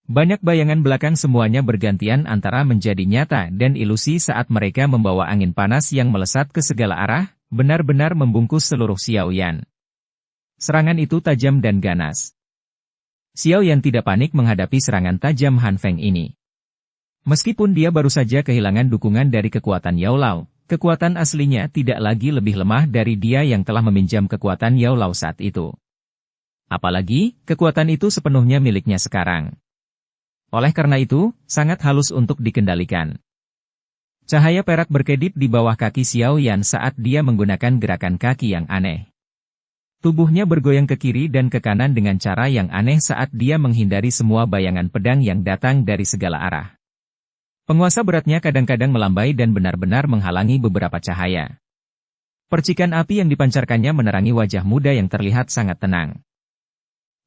Banyak bayangan belakang semuanya bergantian antara menjadi nyata dan ilusi saat mereka membawa angin panas yang melesat ke segala arah, benar-benar membungkus seluruh Xiao Yan. Serangan itu tajam dan ganas. Xiao Yan tidak panik menghadapi serangan tajam Han Feng ini. Meskipun dia baru saja kehilangan dukungan dari kekuatan Yao Lao, kekuatan aslinya tidak lagi lebih lemah dari dia yang telah meminjam kekuatan Yao Lao saat itu. Apalagi, kekuatan itu sepenuhnya miliknya sekarang. Oleh karena itu, sangat halus untuk dikendalikan. Cahaya perak berkedip di bawah kaki Xiao Yan saat dia menggunakan gerakan kaki yang aneh. Tubuhnya bergoyang ke kiri dan ke kanan dengan cara yang aneh saat dia menghindari semua bayangan pedang yang datang dari segala arah. Penguasa beratnya kadang-kadang melambai dan benar-benar menghalangi beberapa cahaya. Percikan api yang dipancarkannya menerangi wajah muda yang terlihat sangat tenang.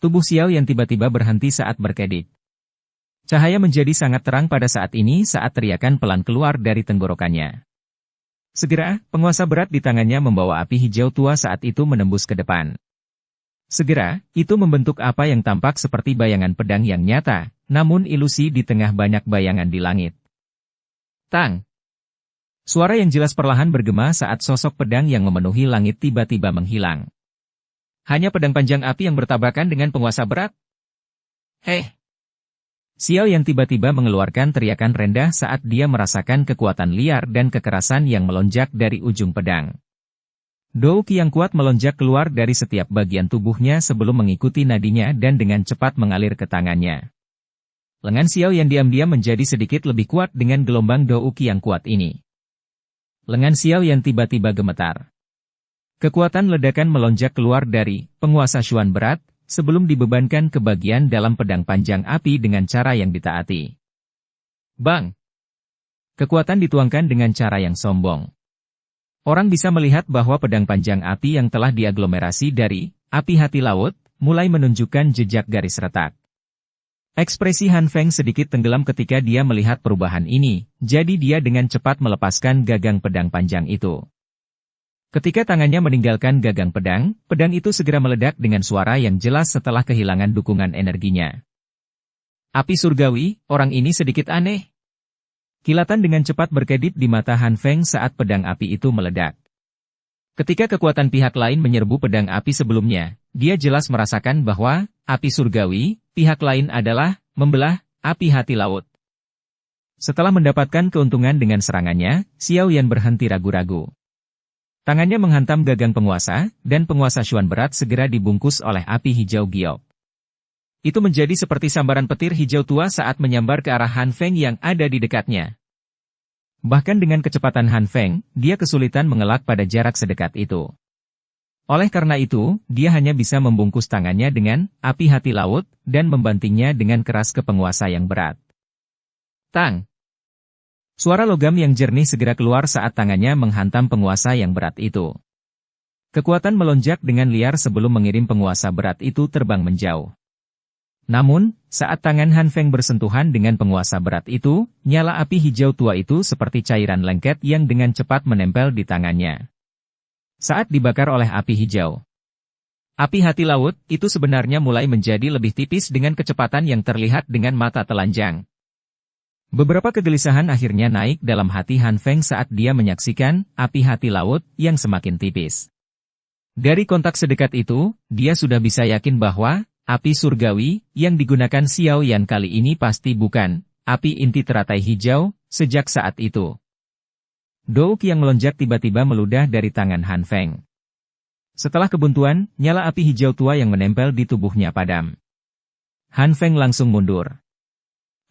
Tubuh Xiao Yan tiba-tiba berhenti saat berkedip. Cahaya menjadi sangat terang pada saat ini saat teriakan pelan keluar dari tenggorokannya. Segera, penguasa berat di tangannya membawa api hijau tua saat itu menembus ke depan. Segera, itu membentuk apa yang tampak seperti bayangan pedang yang nyata, namun ilusi di tengah banyak bayangan di langit. Tang! Suara yang jelas perlahan bergema saat sosok pedang yang memenuhi langit tiba-tiba menghilang. Hanya pedang panjang api yang bertabrakan dengan penguasa berat? Hei! Xiao Yan tiba-tiba mengeluarkan teriakan rendah saat dia merasakan kekuatan liar dan kekerasan yang melonjak dari ujung pedang. Dou Qi yang kuat melonjak keluar dari setiap bagian tubuhnya sebelum mengikuti nadinya dan dengan cepat mengalir ke tangannya. Lengan Xiao Yan diam-diam menjadi sedikit lebih kuat dengan gelombang Dou Qi yang kuat ini. Lengan Xiao Yan tiba-tiba gemetar. Kekuatan ledakan melonjak keluar dari penguasa Xuan berat, sebelum dibebankan ke bagian dalam pedang panjang api dengan cara yang ditaati. Bang! Kekuatan dituangkan dengan cara yang sombong. Orang bisa melihat bahwa pedang panjang api yang telah diaglomerasi dari api hati laut, mulai menunjukkan jejak garis retak. Ekspresi Han Feng sedikit tenggelam ketika dia melihat perubahan ini, jadi dia dengan cepat melepaskan gagang pedang panjang itu. Ketika tangannya meninggalkan gagang pedang, pedang itu segera meledak dengan suara yang jelas setelah kehilangan dukungan energinya. Api surgawi, orang ini sedikit aneh. Kilatan dengan cepat berkedip di mata Han Feng saat pedang api itu meledak. Ketika kekuatan pihak lain menyerbu pedang api sebelumnya, dia jelas merasakan bahwa api surgawi, pihak lain adalah membelah api hati laut. Setelah mendapatkan keuntungan dengan serangannya, Xiao Yan berhenti ragu-ragu. Tangannya menghantam gagang penguasa, dan penguasa Xuan berat segera dibungkus oleh api hijau giok. Itu menjadi seperti sambaran petir hijau tua saat menyambar ke arah Han Feng yang ada di dekatnya. Bahkan dengan kecepatan Han Feng, dia kesulitan mengelak pada jarak sedekat itu. Oleh karena itu, dia hanya bisa membungkus tangannya dengan api hati laut, dan membantingnya dengan keras ke penguasa yang berat. Tang! Suara logam yang jernih segera keluar saat tangannya menghantam penguasa yang berat itu. Kekuatan melonjak dengan liar sebelum mengirim penguasa berat itu terbang menjauh. Namun, saat tangan Han Feng bersentuhan dengan penguasa berat itu, nyala api hijau tua itu seperti cairan lengket yang dengan cepat menempel di tangannya. Saat dibakar oleh api hijau, api hati laut itu sebenarnya mulai menjadi lebih tipis dengan kecepatan yang terlihat dengan mata telanjang. Beberapa kegelisahan akhirnya naik dalam hati Han Feng saat dia menyaksikan api hati laut yang semakin tipis. Dari kontak sedekat itu, dia sudah bisa yakin bahwa api surgawi yang digunakan Xiao Yan kali ini pasti bukan api inti teratai hijau. Sejak saat itu, Douk yang melonjak tiba-tiba meludah dari tangan Han Feng. Setelah kebuntuan, nyala api hijau tua yang menempel di tubuhnya padam. Han Feng langsung mundur.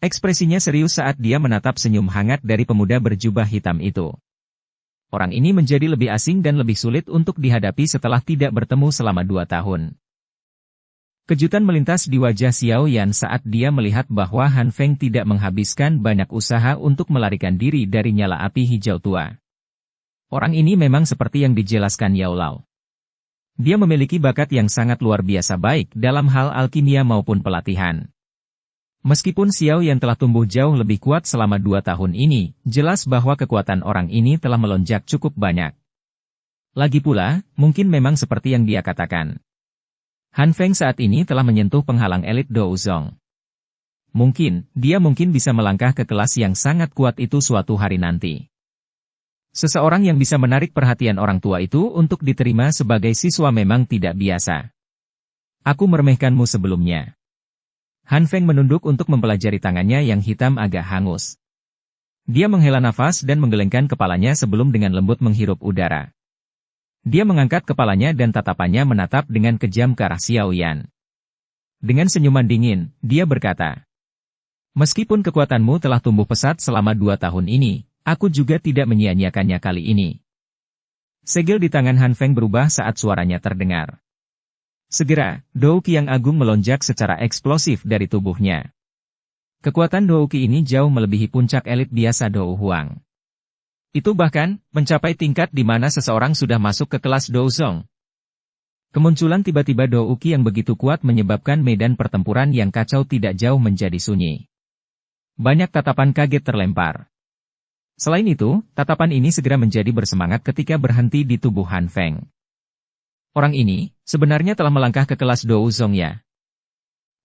Ekspresinya serius saat dia menatap senyum hangat dari pemuda berjubah hitam itu. Orang ini menjadi lebih asing dan lebih sulit untuk dihadapi setelah tidak bertemu selama 2 tahun. Kejutan melintas di wajah Xiao Yan saat dia melihat bahwa Han Feng tidak menghabiskan banyak usaha untuk melarikan diri dari nyala api hijau tua. Orang ini memang seperti yang dijelaskan Yao Lao. Dia memiliki bakat yang sangat luar biasa baik dalam hal alkimia maupun pelatihan. Meskipun Xiao Yan telah tumbuh jauh lebih kuat selama 2 tahun ini, jelas bahwa kekuatan orang ini telah melonjak cukup banyak. Lagi pula, mungkin memang seperti yang dia katakan. Han Feng saat ini telah menyentuh penghalang elit Douzong. Dia mungkin bisa melangkah ke kelas yang sangat kuat itu suatu hari nanti. Seseorang yang bisa menarik perhatian orang tua itu untuk diterima sebagai siswa memang tidak biasa. Aku meremehkanmu sebelumnya. Han Feng menunduk untuk mempelajari tangannya yang hitam agak hangus. Dia menghela nafas dan menggelengkan kepalanya sebelum dengan lembut menghirup udara. Dia mengangkat kepalanya dan tatapannya menatap dengan kejam ke arah Xiao Yan. Dengan senyuman dingin, dia berkata, "Meskipun kekuatanmu telah tumbuh pesat selama 2 tahun ini, aku juga tidak menyia-nyiakannya kali ini." Segel di tangan Han Feng berubah saat suaranya terdengar. Segera, Douqi yang agung melonjak secara eksplosif dari tubuhnya. Kekuatan Douqi ini jauh melebihi puncak elit biasa Dou Huang. Itu bahkan mencapai tingkat di mana seseorang sudah masuk ke kelas Douzong. Kemunculan tiba-tiba Douqi yang begitu kuat menyebabkan medan pertempuran yang kacau tidak jauh menjadi sunyi. Banyak tatapan kaget terlempar. Selain itu, tatapan ini segera menjadi bersemangat ketika berhenti di tubuh Han Feng. Orang ini sebenarnya telah melangkah ke kelas Douzong ya.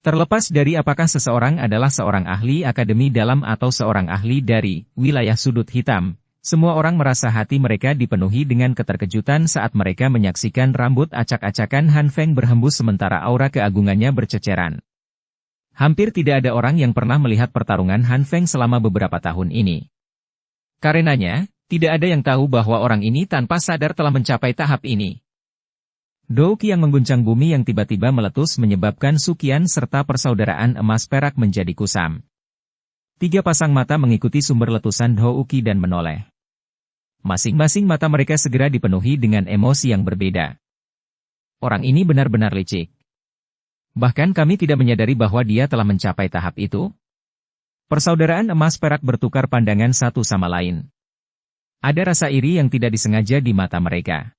Terlepas dari apakah seseorang adalah seorang ahli akademi dalam atau seorang ahli dari wilayah sudut hitam, semua orang merasa hati mereka dipenuhi dengan keterkejutan saat mereka menyaksikan rambut acak-acakan Han Feng berhembus sementara aura keagungannya berceceran. Hampir tidak ada orang yang pernah melihat pertarungan Han Feng selama beberapa tahun ini. Karenanya, tidak ada yang tahu bahwa orang ini tanpa sadar telah mencapai tahap ini. Douqi yang mengguncang bumi yang tiba-tiba meletus menyebabkan Suqian serta persaudaraan emas perak menjadi kusam. 3 pasang mata mengikuti sumber letusan Douqi dan menoleh. Masing-masing mata mereka segera dipenuhi dengan emosi yang berbeda. Orang ini benar-benar licik. Bahkan kami tidak menyadari bahwa dia telah mencapai tahap itu. Persaudaraan emas perak bertukar pandangan satu sama lain. Ada rasa iri yang tidak disengaja di mata mereka.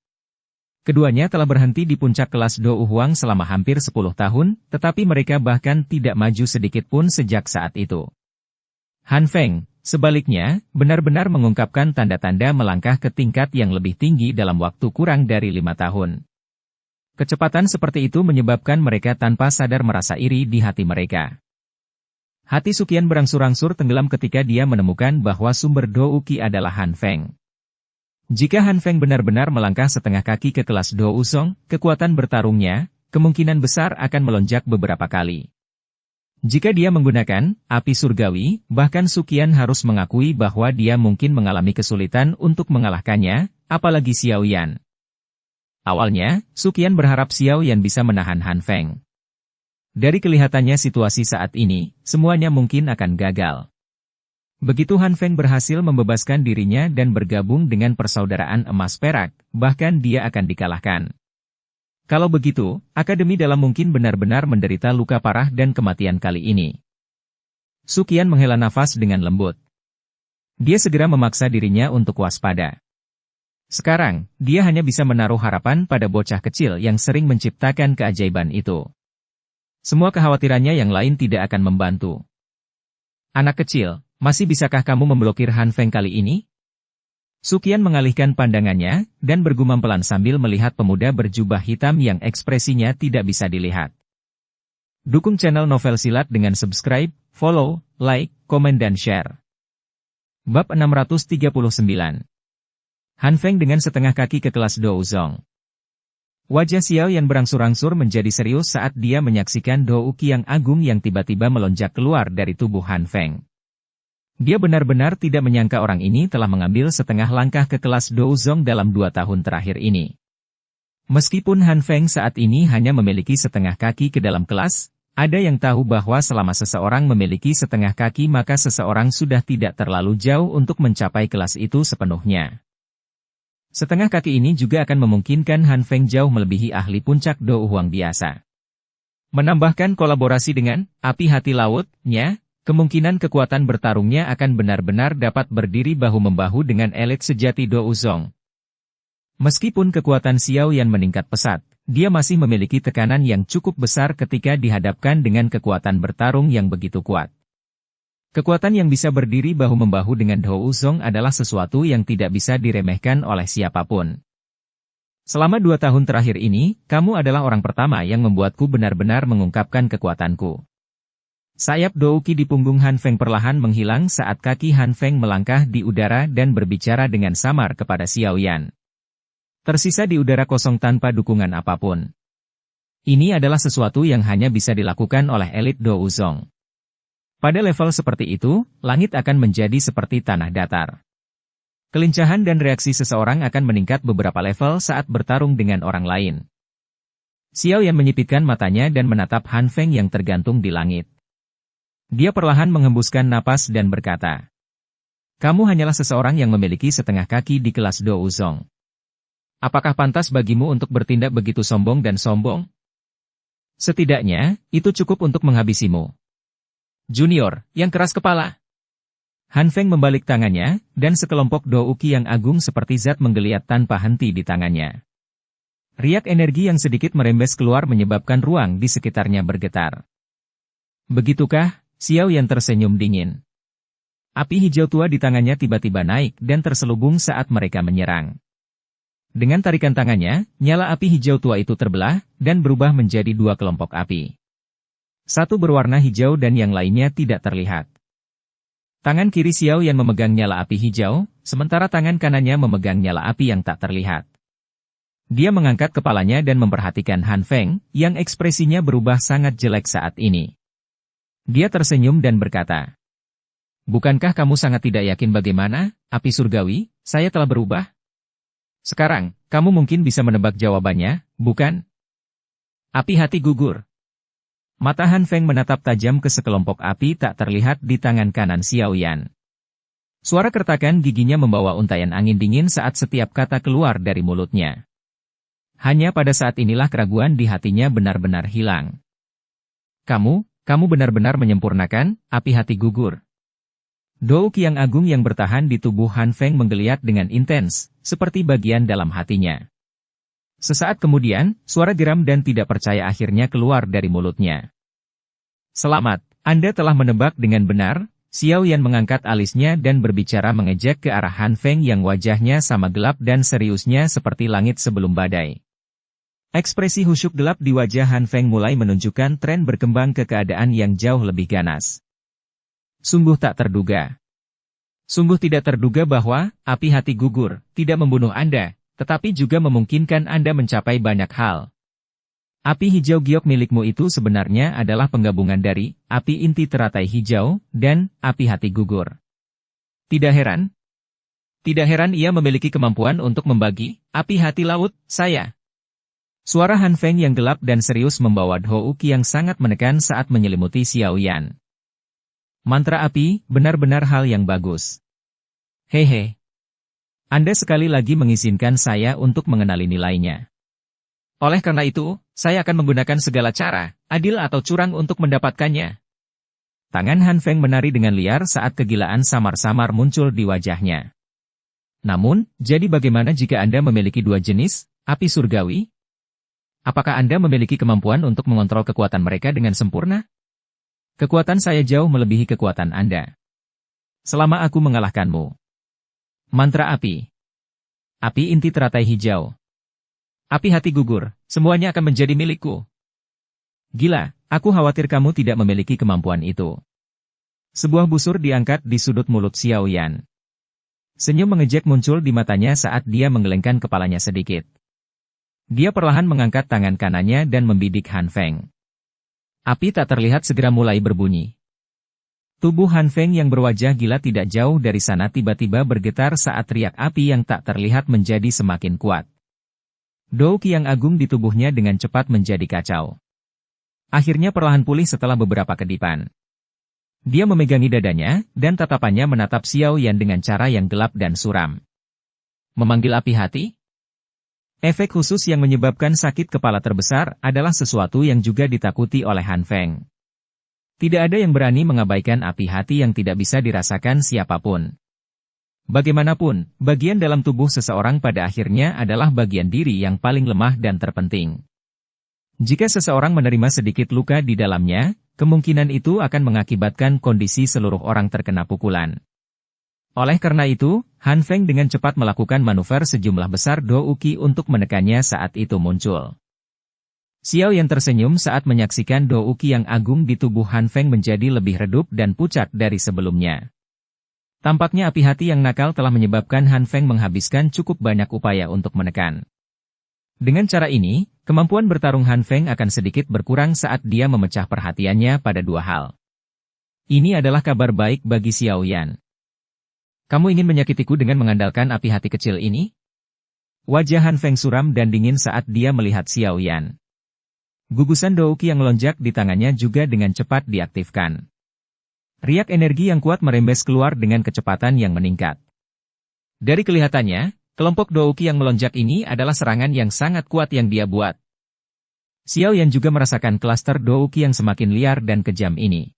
Keduanya telah berhenti di puncak kelas Dou Huang selama hampir 10 tahun, tetapi mereka bahkan tidak maju sedikit pun sejak saat itu. Han Feng, sebaliknya, benar-benar mengungkapkan tanda-tanda melangkah ke tingkat yang lebih tinggi dalam waktu kurang dari 5 tahun. Kecepatan seperti itu menyebabkan mereka tanpa sadar merasa iri di hati mereka. Hati Suqian berangsur-angsur tenggelam ketika dia menemukan bahwa sumber Douqi adalah Han Feng. Jika Han Feng benar-benar melangkah setengah kaki ke kelas Douzong, kekuatan bertarungnya, kemungkinan besar akan melonjak beberapa kali. Jika dia menggunakan api surgawi, bahkan Suqian harus mengakui bahwa dia mungkin mengalami kesulitan untuk mengalahkannya, apalagi Xiao Yan. Awalnya, Suqian berharap Xiao Yan bisa menahan Han Feng. Dari kelihatannya situasi saat ini, semuanya mungkin akan gagal. Begitu Han Feng berhasil membebaskan dirinya dan bergabung dengan persaudaraan emas perak, bahkan dia akan dikalahkan. Kalau begitu, Akademi Dalam mungkin benar-benar menderita luka parah dan kematian kali ini. Suqian menghela nafas dengan lembut. Dia segera memaksa dirinya untuk waspada. Sekarang, dia hanya bisa menaruh harapan pada bocah kecil yang sering menciptakan keajaiban itu. Semua kekhawatirannya yang lain tidak akan membantu. Anak kecil, masih bisakah kamu memblokir Han Feng kali ini? Su Qian mengalihkan pandangannya, dan bergumam pelan sambil melihat pemuda berjubah hitam yang ekspresinya tidak bisa dilihat. Dukung channel Novel Silat dengan subscribe, follow, like, komen dan share. Bab 639. Han Feng dengan setengah kaki ke kelas Douzong. Wajah Xiao Yan berangsur-angsur menjadi serius saat dia menyaksikan Dou Qi yang agung yang tiba-tiba melonjak keluar dari tubuh Han Feng. Dia benar-benar tidak menyangka orang ini telah mengambil setengah langkah ke kelas Douzong dalam 2 tahun terakhir ini. Meskipun Han Feng saat ini hanya memiliki setengah kaki ke dalam kelas, ada yang tahu bahwa selama seseorang memiliki setengah kaki maka seseorang sudah tidak terlalu jauh untuk mencapai kelas itu sepenuhnya. Setengah kaki ini juga akan memungkinkan Han Feng jauh melebihi ahli puncak Dou Huang biasa. Menambahkan kolaborasi dengan api hati laut-nya, kemungkinan kekuatan bertarungnya akan benar-benar dapat berdiri bahu-membahu dengan elit sejati Douzong. Meskipun kekuatan Xiao Yan meningkat pesat, dia masih memiliki tekanan yang cukup besar ketika dihadapkan dengan kekuatan bertarung yang begitu kuat. Kekuatan yang bisa berdiri bahu-membahu dengan Douzong adalah sesuatu yang tidak bisa diremehkan oleh siapapun. Selama 2 tahun terakhir ini, kamu adalah orang pertama yang membuatku benar-benar mengungkapkan kekuatanku. Sayap Dou Qi di punggung Han Feng perlahan menghilang saat kaki Han Feng melangkah di udara dan berbicara dengan samar kepada Xiao Yan. Tersisa di udara kosong tanpa dukungan apapun. Ini adalah sesuatu yang hanya bisa dilakukan oleh elit Douzong. Pada level seperti itu, langit akan menjadi seperti tanah datar. Kelincahan dan reaksi seseorang akan meningkat beberapa level saat bertarung dengan orang lain. Xiao Yan menyipitkan matanya dan menatap Han Feng yang tergantung di langit. Dia perlahan menghembuskan napas dan berkata, "Kamu hanyalah seseorang yang memiliki setengah kaki di kelas Douzong. Apakah pantas bagimu untuk bertindak begitu sombong dan sombong? Setidaknya, itu cukup untuk menghabisimu. Junior, yang keras kepala." Han Feng membalik tangannya, dan sekelompok Dou Qi yang agung seperti zat menggeliat tanpa henti di tangannya. Riak energi yang sedikit merembes keluar menyebabkan ruang di sekitarnya bergetar. "Begitukah?" Xiao Yan tersenyum dingin. Api hijau tua di tangannya tiba-tiba naik dan terselubung saat mereka menyerang. Dengan tarikan tangannya, nyala api hijau tua itu terbelah, dan berubah menjadi 2 kelompok api. Satu berwarna hijau dan yang lainnya tidak terlihat. Tangan kiri Xiao Yan memegang nyala api hijau, sementara tangan kanannya memegang nyala api yang tak terlihat. Dia mengangkat kepalanya dan memperhatikan Han Feng, yang ekspresinya berubah sangat jelek saat ini. Dia tersenyum dan berkata, "Bukankah kamu sangat tidak yakin bagaimana, api surgawi, saya telah berubah? Sekarang, kamu mungkin bisa menebak jawabannya, bukan?" Api hati gugur. Mata Han Feng menatap tajam ke sekelompok api tak terlihat di tangan kanan Xiao Yan. Suara kertakan giginya membawa untaian angin dingin saat setiap kata keluar dari mulutnya. Hanya pada saat inilah keraguan di hatinya benar-benar hilang. Kamu benar-benar menyempurnakan, api hati gugur." Dou Qi yang agung yang bertahan di tubuh Han Feng menggeliat dengan intens, seperti bagian dalam hatinya. Sesaat kemudian, suara geram dan tidak percaya akhirnya keluar dari mulutnya. "Selamat, Anda telah menebak dengan benar." Xiao Yan mengangkat alisnya dan berbicara mengejek ke arah Han Feng yang wajahnya sama gelap dan seriusnya seperti langit sebelum badai. Ekspresi khusyuk gelap di wajah Han Feng mulai menunjukkan tren berkembang ke keadaan yang jauh lebih ganas. "Sungguh tak terduga. Sungguh tidak terduga bahwa api hati gugur tidak membunuh Anda, tetapi juga memungkinkan Anda mencapai banyak hal. Api hijau giok milikmu itu sebenarnya adalah penggabungan dari api inti teratai hijau dan api hati gugur. Tidak heran ia memiliki kemampuan untuk membagi api hati laut, saya." Suara Han Feng yang gelap dan serius membawa Dou Qi yang sangat menekan saat menyelimuti Xiao Yan. "Mantra api, benar-benar hal yang bagus. Hehe. Anda sekali lagi mengizinkan saya untuk mengenali nilainya. Oleh karena itu, saya akan menggunakan segala cara, adil atau curang untuk mendapatkannya." Tangan Han Feng menari dengan liar saat kegilaan samar-samar muncul di wajahnya. "Namun, jadi bagaimana jika Anda memiliki 2 jenis, api surgawi? Apakah Anda memiliki kemampuan untuk mengontrol kekuatan mereka dengan sempurna? Kekuatan saya jauh melebihi kekuatan Anda. Selama aku mengalahkanmu. Mantra api. Api inti teratai hijau. Api hati gugur, semuanya akan menjadi milikku. Gila, aku khawatir kamu tidak memiliki kemampuan itu. Sebuah busur diangkat di sudut mulut Xiao Yan. Senyum mengejek muncul di matanya saat dia menggelengkan kepalanya sedikit. Dia perlahan mengangkat tangan kanannya dan membidik Han Feng. Api tak terlihat segera mulai berbunyi. Tubuh Han Feng yang berwajah gila tidak jauh dari sana tiba-tiba bergetar saat riak api yang tak terlihat menjadi semakin kuat. Douqi yang agung di tubuhnya dengan cepat menjadi kacau. Akhirnya perlahan pulih setelah beberapa kedipan. Dia memegangi dadanya, dan tatapannya menatap Xiao Yan dengan cara yang gelap dan suram. Memanggil api hati? Efek khusus yang menyebabkan sakit kepala terbesar adalah sesuatu yang juga ditakuti oleh Han Feng. Tidak ada yang berani mengabaikan api hati yang tidak bisa dirasakan siapapun. Bagaimanapun, bagian dalam tubuh seseorang pada akhirnya adalah bagian diri yang paling lemah dan terpenting. Jika seseorang menerima sedikit luka di dalamnya, kemungkinan itu akan mengakibatkan kondisi seluruh orang terkena pukulan. Oleh karena itu, Han Feng dengan cepat melakukan manuver sejumlah besar Douqi untuk menekannya saat itu muncul. Xiao Yan tersenyum saat menyaksikan Douqi yang agung di tubuh Han Feng menjadi lebih redup dan pucat dari sebelumnya. Tampaknya api hati yang nakal telah menyebabkan Han Feng menghabiskan cukup banyak upaya untuk menekan. Dengan cara ini, kemampuan bertarung Han Feng akan sedikit berkurang saat dia memecah perhatiannya pada dua hal. Ini adalah kabar baik bagi Xiao Yan. Kamu ingin menyakitiku dengan mengandalkan api hati kecil ini? Wajah Han Feng suram dan dingin saat dia melihat Xiao Yan. Gugusan Douqi yang melonjak di tangannya juga dengan cepat diaktifkan. Riak energi yang kuat merembes keluar dengan kecepatan yang meningkat. Dari kelihatannya, kelompok Douqi yang melonjak ini adalah serangan yang sangat kuat yang dia buat. Xiao Yan juga merasakan klaster Douqi yang semakin liar dan kejam ini.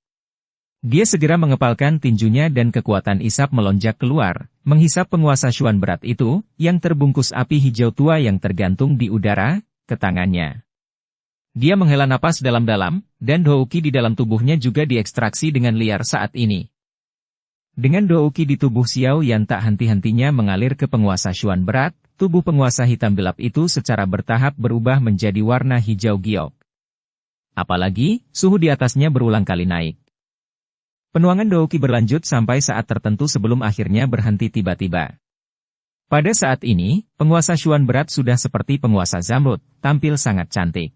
Dia segera mengepalkan tinjunya dan kekuatan isap melonjak keluar, menghisap penguasa Xuan berat itu, yang terbungkus api hijau tua yang tergantung di udara, ke tangannya. Dia menghela napas dalam-dalam, dan Douqi di dalam tubuhnya juga diekstraksi dengan liar saat ini. Dengan Douqi di tubuh Xiao Yan tak henti-hentinya mengalir ke penguasa Xuan berat, tubuh penguasa hitam gelap itu secara bertahap berubah menjadi warna hijau giok. Apalagi, suhu di atasnya berulang kali naik. Penuangan Douqi berlanjut sampai saat tertentu sebelum akhirnya berhenti tiba-tiba. Pada saat ini, penguasa Xuan berat sudah seperti penguasa Zamrud, tampil sangat cantik.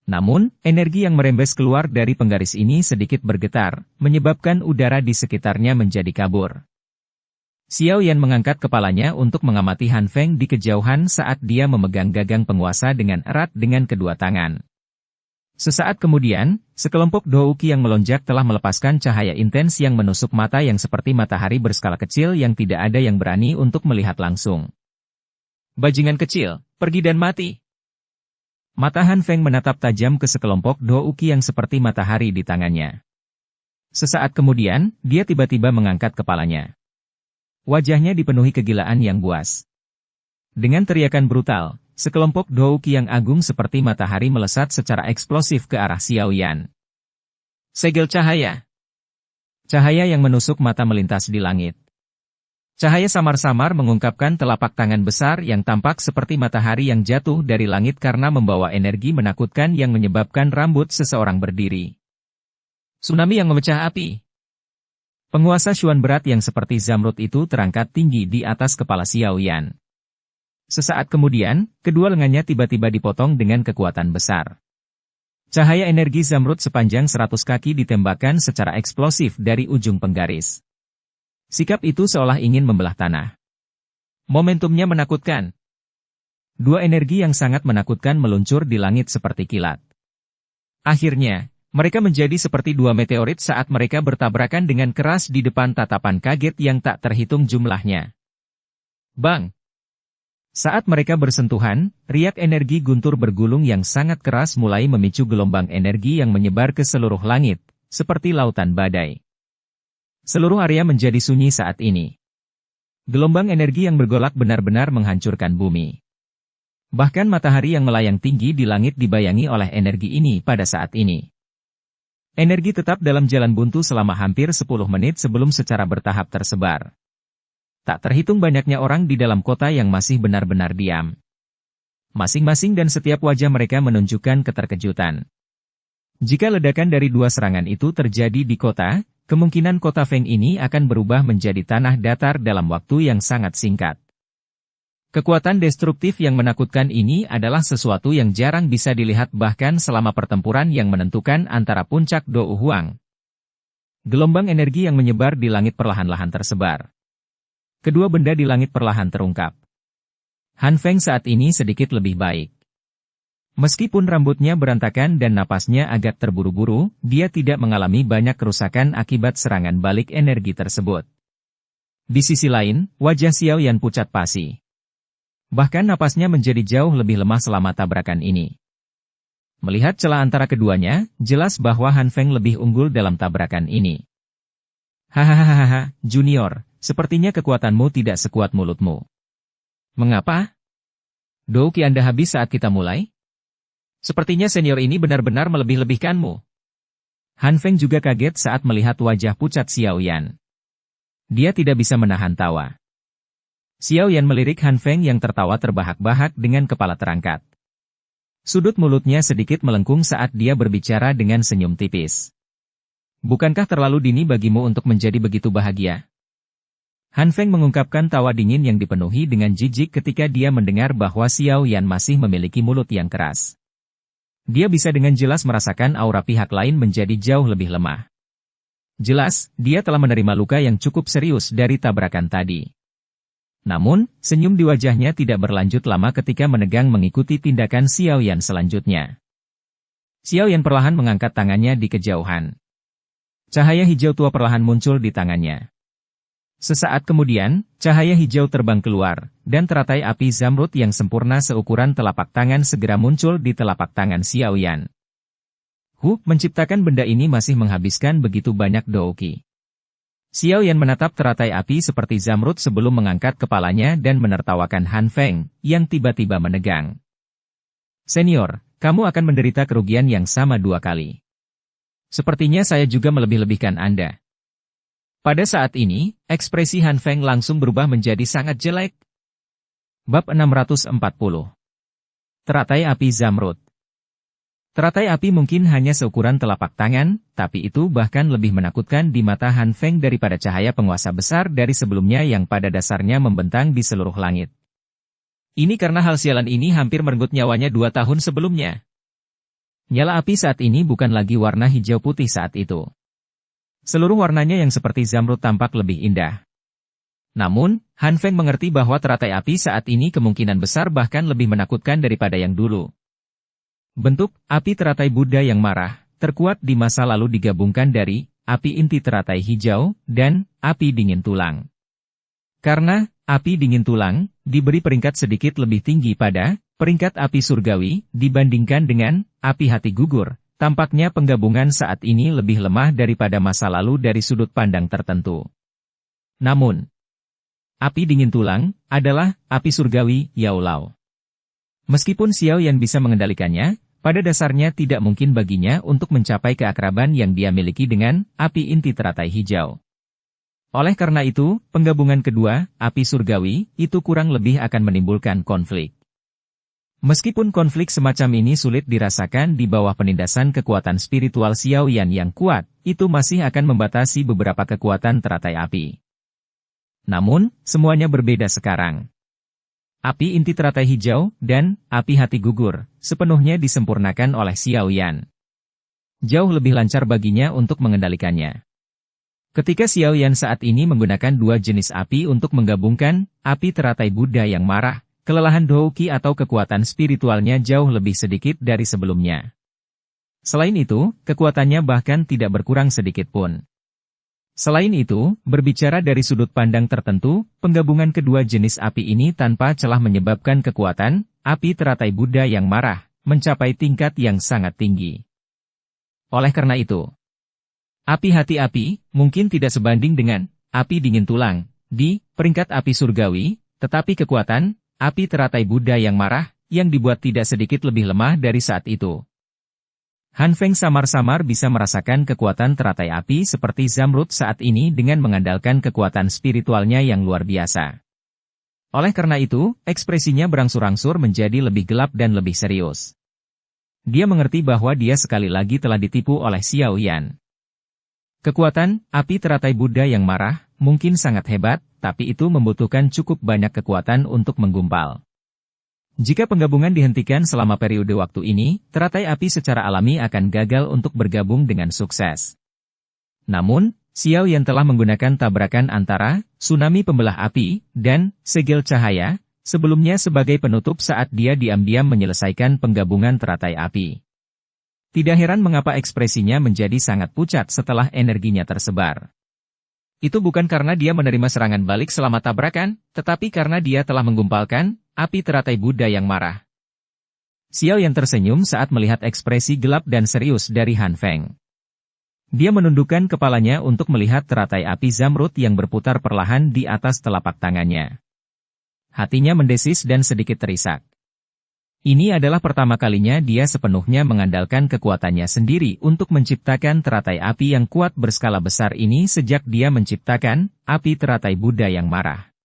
Namun, energi yang merembes keluar dari penggaris ini sedikit bergetar, menyebabkan udara di sekitarnya menjadi kabur. Xiao Yan mengangkat kepalanya untuk mengamati Han Feng di kejauhan saat dia memegang gagang penguasa dengan erat dengan kedua tangan. Sesaat kemudian, sekelompok Douqi yang melonjak telah melepaskan cahaya intens yang menusuk mata yang seperti matahari berskala kecil yang tidak ada yang berani untuk melihat langsung. Bajingan kecil, pergi dan mati. Mata Han Feng menatap tajam ke sekelompok Douqi yang seperti matahari di tangannya. Sesaat kemudian, dia tiba-tiba mengangkat kepalanya. Wajahnya dipenuhi kegilaan yang buas. Dengan teriakan brutal, sekelompok Douqi yang agung seperti matahari melesat secara eksplosif ke arah Xiao Yan. Segel cahaya. Cahaya yang menusuk mata melintas di langit. Cahaya samar-samar mengungkapkan telapak tangan besar yang tampak seperti matahari yang jatuh dari langit karena membawa energi menakutkan yang menyebabkan rambut seseorang berdiri. Tsunami yang memecah api. Penguasa Xuan berat yang seperti Zamrud itu terangkat tinggi di atas kepala Xiao Yan. Sesaat kemudian, kedua lengannya tiba-tiba dipotong dengan kekuatan besar. Cahaya energi Zamrud sepanjang 100 kaki ditembakkan secara eksplosif dari ujung penggaris. Sikap itu seolah ingin membelah tanah. Momentumnya menakutkan. Dua energi yang sangat menakutkan meluncur di langit seperti kilat. Akhirnya, mereka menjadi seperti dua meteorit saat mereka bertabrakan dengan keras di depan tatapan kaget yang tak terhitung jumlahnya. Bang! Saat mereka bersentuhan, riak energi guntur bergulung yang sangat keras mulai memicu gelombang energi yang menyebar ke seluruh langit, seperti lautan badai. Seluruh area menjadi sunyi saat ini. Gelombang energi yang bergolak benar-benar menghancurkan bumi. Bahkan matahari yang melayang tinggi di langit dibayangi oleh energi ini pada saat ini. Energi tetap dalam jalan buntu selama hampir 10 menit sebelum secara bertahap tersebar. Tak terhitung banyaknya orang di dalam kota yang masih benar-benar diam. Masing-masing dan setiap wajah mereka menunjukkan keterkejutan. Jika ledakan dari dua serangan itu terjadi di kota, kemungkinan kota Feng ini akan berubah menjadi tanah datar dalam waktu yang sangat singkat. Kekuatan destruktif yang menakutkan ini adalah sesuatu yang jarang bisa dilihat bahkan selama pertempuran yang menentukan antara puncak Dou Huang. Gelombang energi yang menyebar di langit perlahan-lahan tersebar. Kedua benda di langit perlahan terungkap. Han Feng saat ini sedikit lebih baik. Meskipun rambutnya berantakan dan napasnya agak terburu-buru, dia tidak mengalami banyak kerusakan akibat serangan balik energi tersebut. Di sisi lain, wajah Xiao Yan pucat pasi. Bahkan napasnya menjadi jauh lebih lemah selama tabrakan ini. Melihat celah antara keduanya, jelas bahwa Han Feng lebih unggul dalam tabrakan ini. Hahaha, Junior, sepertinya kekuatanmu tidak sekuat mulutmu. Mengapa? Dou Qi Anda habis saat kita mulai? Sepertinya senior ini benar-benar melebih-lebihkanmu. Han Feng juga kaget saat melihat wajah pucat Xiao Yan. Dia tidak bisa menahan tawa. Xiao Yan melirik Han Feng yang tertawa terbahak-bahak dengan kepala terangkat. Sudut mulutnya sedikit melengkung saat dia berbicara dengan senyum tipis. Bukankah terlalu dini bagimu untuk menjadi begitu bahagia? Han Feng mengungkapkan tawa dingin yang dipenuhi dengan jijik ketika dia mendengar bahwa Xiao Yan masih memiliki mulut yang keras. Dia bisa dengan jelas merasakan aura pihak lain menjadi jauh lebih lemah. Jelas, dia telah menerima luka yang cukup serius dari tabrakan tadi. Namun, senyum di wajahnya tidak berlanjut lama ketika menegang mengikuti tindakan Xiao Yan selanjutnya. Xiao Yan perlahan mengangkat tangannya di kejauhan. Cahaya hijau tua perlahan muncul di tangannya. Sesaat kemudian, cahaya hijau terbang keluar, dan teratai api zamrud yang sempurna seukuran telapak tangan segera muncul di telapak tangan Xiao Yan. Menciptakan benda ini masih menghabiskan begitu banyak Dou Qi. Xiao Yan menatap teratai api seperti zamrud sebelum mengangkat kepalanya dan menertawakan Han Feng, yang tiba-tiba menegang. Senior, kamu akan menderita kerugian yang sama 2 kali. Sepertinya saya juga melebih-lebihkan Anda. Pada saat ini, ekspresi Han Feng langsung berubah menjadi sangat jelek. Bab 640. Teratai api zamrud. Teratai api mungkin hanya seukuran telapak tangan, tapi itu bahkan lebih menakutkan di mata Han Feng daripada cahaya penguasa besar dari sebelumnya yang pada dasarnya membentang di seluruh langit. Ini karena hal sialan ini hampir merenggut nyawanya 2 tahun sebelumnya. Nyala api saat ini bukan lagi warna hijau putih saat itu. Seluruh warnanya yang seperti zamrud tampak lebih indah. Namun, Han Feng mengerti bahwa teratai api saat ini kemungkinan besar bahkan lebih menakutkan daripada yang dulu. Bentuk api teratai Buddha yang marah, terkuat di masa lalu digabungkan dari api inti teratai hijau dan api dingin tulang. Karena api dingin tulang diberi peringkat sedikit lebih tinggi pada peringkat api surgawi dibandingkan dengan api hati gugur, tampaknya penggabungan saat ini lebih lemah daripada masa lalu dari sudut pandang tertentu. Namun, api dingin tulang adalah api surgawi Yao Lao. Meskipun Xiao Yan bisa mengendalikannya, pada dasarnya tidak mungkin baginya untuk mencapai keakraban yang dia miliki dengan api inti teratai hijau. Oleh karena itu, penggabungan kedua, api surgawi, itu kurang lebih akan menimbulkan konflik. Meskipun konflik semacam ini sulit dirasakan di bawah penindasan kekuatan spiritual Xiao Yan yang kuat, itu masih akan membatasi beberapa kekuatan teratai api. Namun, semuanya berbeda sekarang. Api inti teratai hijau dan api hati gugur sepenuhnya disempurnakan oleh Xiao Yan. Jauh lebih lancar baginya untuk mengendalikannya. Ketika Xiao Yan saat ini menggunakan 2 jenis api untuk menggabungkan api teratai Buddha yang marah, kelelahan Dou Qi atau kekuatan spiritualnya jauh lebih sedikit dari sebelumnya. Selain itu, kekuatannya bahkan tidak berkurang sedikit pun. Selain itu, berbicara dari sudut pandang tertentu, penggabungan kedua jenis api ini tanpa celah menyebabkan kekuatan api teratai Buddha yang marah mencapai tingkat yang sangat tinggi. Oleh karena itu, api hati api mungkin tidak sebanding dengan api dingin tulang di peringkat api surgawi, tetapi kekuatan api teratai Buddha yang marah yang dibuat tidak sedikit lebih lemah dari saat itu. Han Feng samar-samar bisa merasakan kekuatan teratai api seperti Zamrud saat ini dengan mengandalkan kekuatan spiritualnya yang luar biasa. Oleh karena itu, ekspresinya berangsur-angsur menjadi lebih gelap dan lebih serius. Dia mengerti bahwa dia sekali lagi telah ditipu oleh Xiao Yan. Kekuatan api teratai Buddha yang marah mungkin sangat hebat, tapi itu membutuhkan cukup banyak kekuatan untuk menggumpal. Jika penggabungan dihentikan selama periode waktu ini, teratai api secara alami akan gagal untuk bergabung dengan sukses. Namun, Xiao Yan telah menggunakan tabrakan antara tsunami pembelah api dan segel cahaya sebelumnya sebagai penutup saat dia diam-diam menyelesaikan penggabungan teratai api. Tidak heran mengapa ekspresinya menjadi sangat pucat setelah energinya tersebar. Itu bukan karena dia menerima serangan balik selama tabrakan, tetapi karena dia telah menggumpalkan api teratai Buddha yang marah. Xiao Yan tersenyum saat melihat ekspresi gelap dan serius dari Han Feng. Dia menundukkan kepalanya untuk melihat teratai api Zamrud yang berputar perlahan di atas telapak tangannya. Hatinya mendesis dan sedikit terisak. Ini adalah pertama kalinya dia sepenuhnya mengandalkan kekuatannya sendiri untuk menciptakan teratai api yang kuat berskala besar ini sejak dia menciptakan api teratai Buddha yang marah.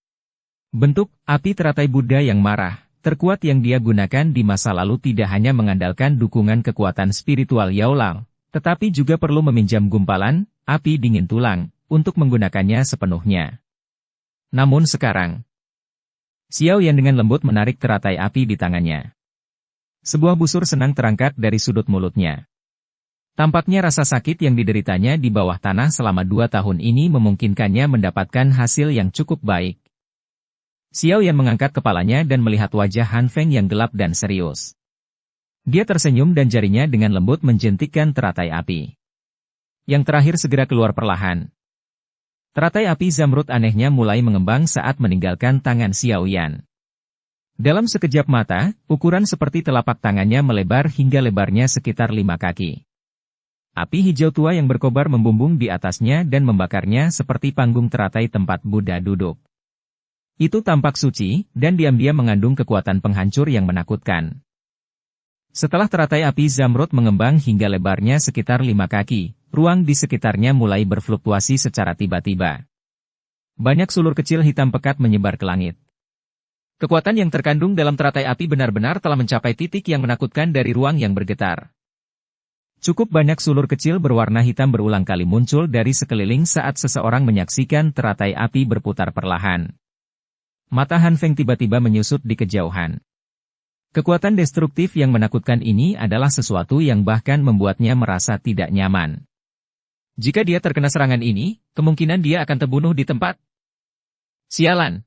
Bentuk api teratai Buddha yang marah, terkuat yang dia gunakan di masa lalu tidak hanya mengandalkan dukungan kekuatan spiritual Yaolang, tetapi juga perlu meminjam gumpalan, api dingin tulang, untuk menggunakannya sepenuhnya. Namun sekarang, Xiao Yan dengan lembut menarik teratai api di tangannya. Sebuah busur senang terangkat dari sudut mulutnya. Tampaknya rasa sakit yang dideritanya di bawah tanah selama 2 tahun ini memungkinkannya mendapatkan hasil yang cukup baik. Xiao Yan mengangkat kepalanya dan melihat wajah Han Feng yang gelap dan serius. Dia tersenyum dan jarinya dengan lembut menjentikkan teratai api. Yang terakhir segera keluar perlahan. Teratai api Zamrud anehnya mulai mengembang saat meninggalkan tangan Xiao Yan. Dalam sekejap mata, ukuran seperti telapak tangannya melebar hingga lebarnya sekitar 5 kaki. Api hijau tua yang berkobar membumbung di atasnya dan membakarnya seperti panggung teratai tempat Buddha duduk. Itu tampak suci, dan diam-diam mengandung kekuatan penghancur yang menakutkan. Setelah teratai api Zamrud mengembang hingga lebarnya sekitar 5 kaki, ruang di sekitarnya mulai berfluktuasi secara tiba-tiba. Banyak sulur kecil hitam pekat menyebar ke langit. Kekuatan yang terkandung dalam teratai api benar-benar telah mencapai titik yang menakutkan dari ruang yang bergetar. Cukup banyak sulur kecil berwarna hitam berulang kali muncul dari sekeliling saat seseorang menyaksikan teratai api berputar perlahan. Mata Han Feng tiba-tiba menyusut di kejauhan. Kekuatan destruktif yang menakutkan ini adalah sesuatu yang bahkan membuatnya merasa tidak nyaman. Jika dia terkena serangan ini, kemungkinan dia akan terbunuh di tempat. Sialan!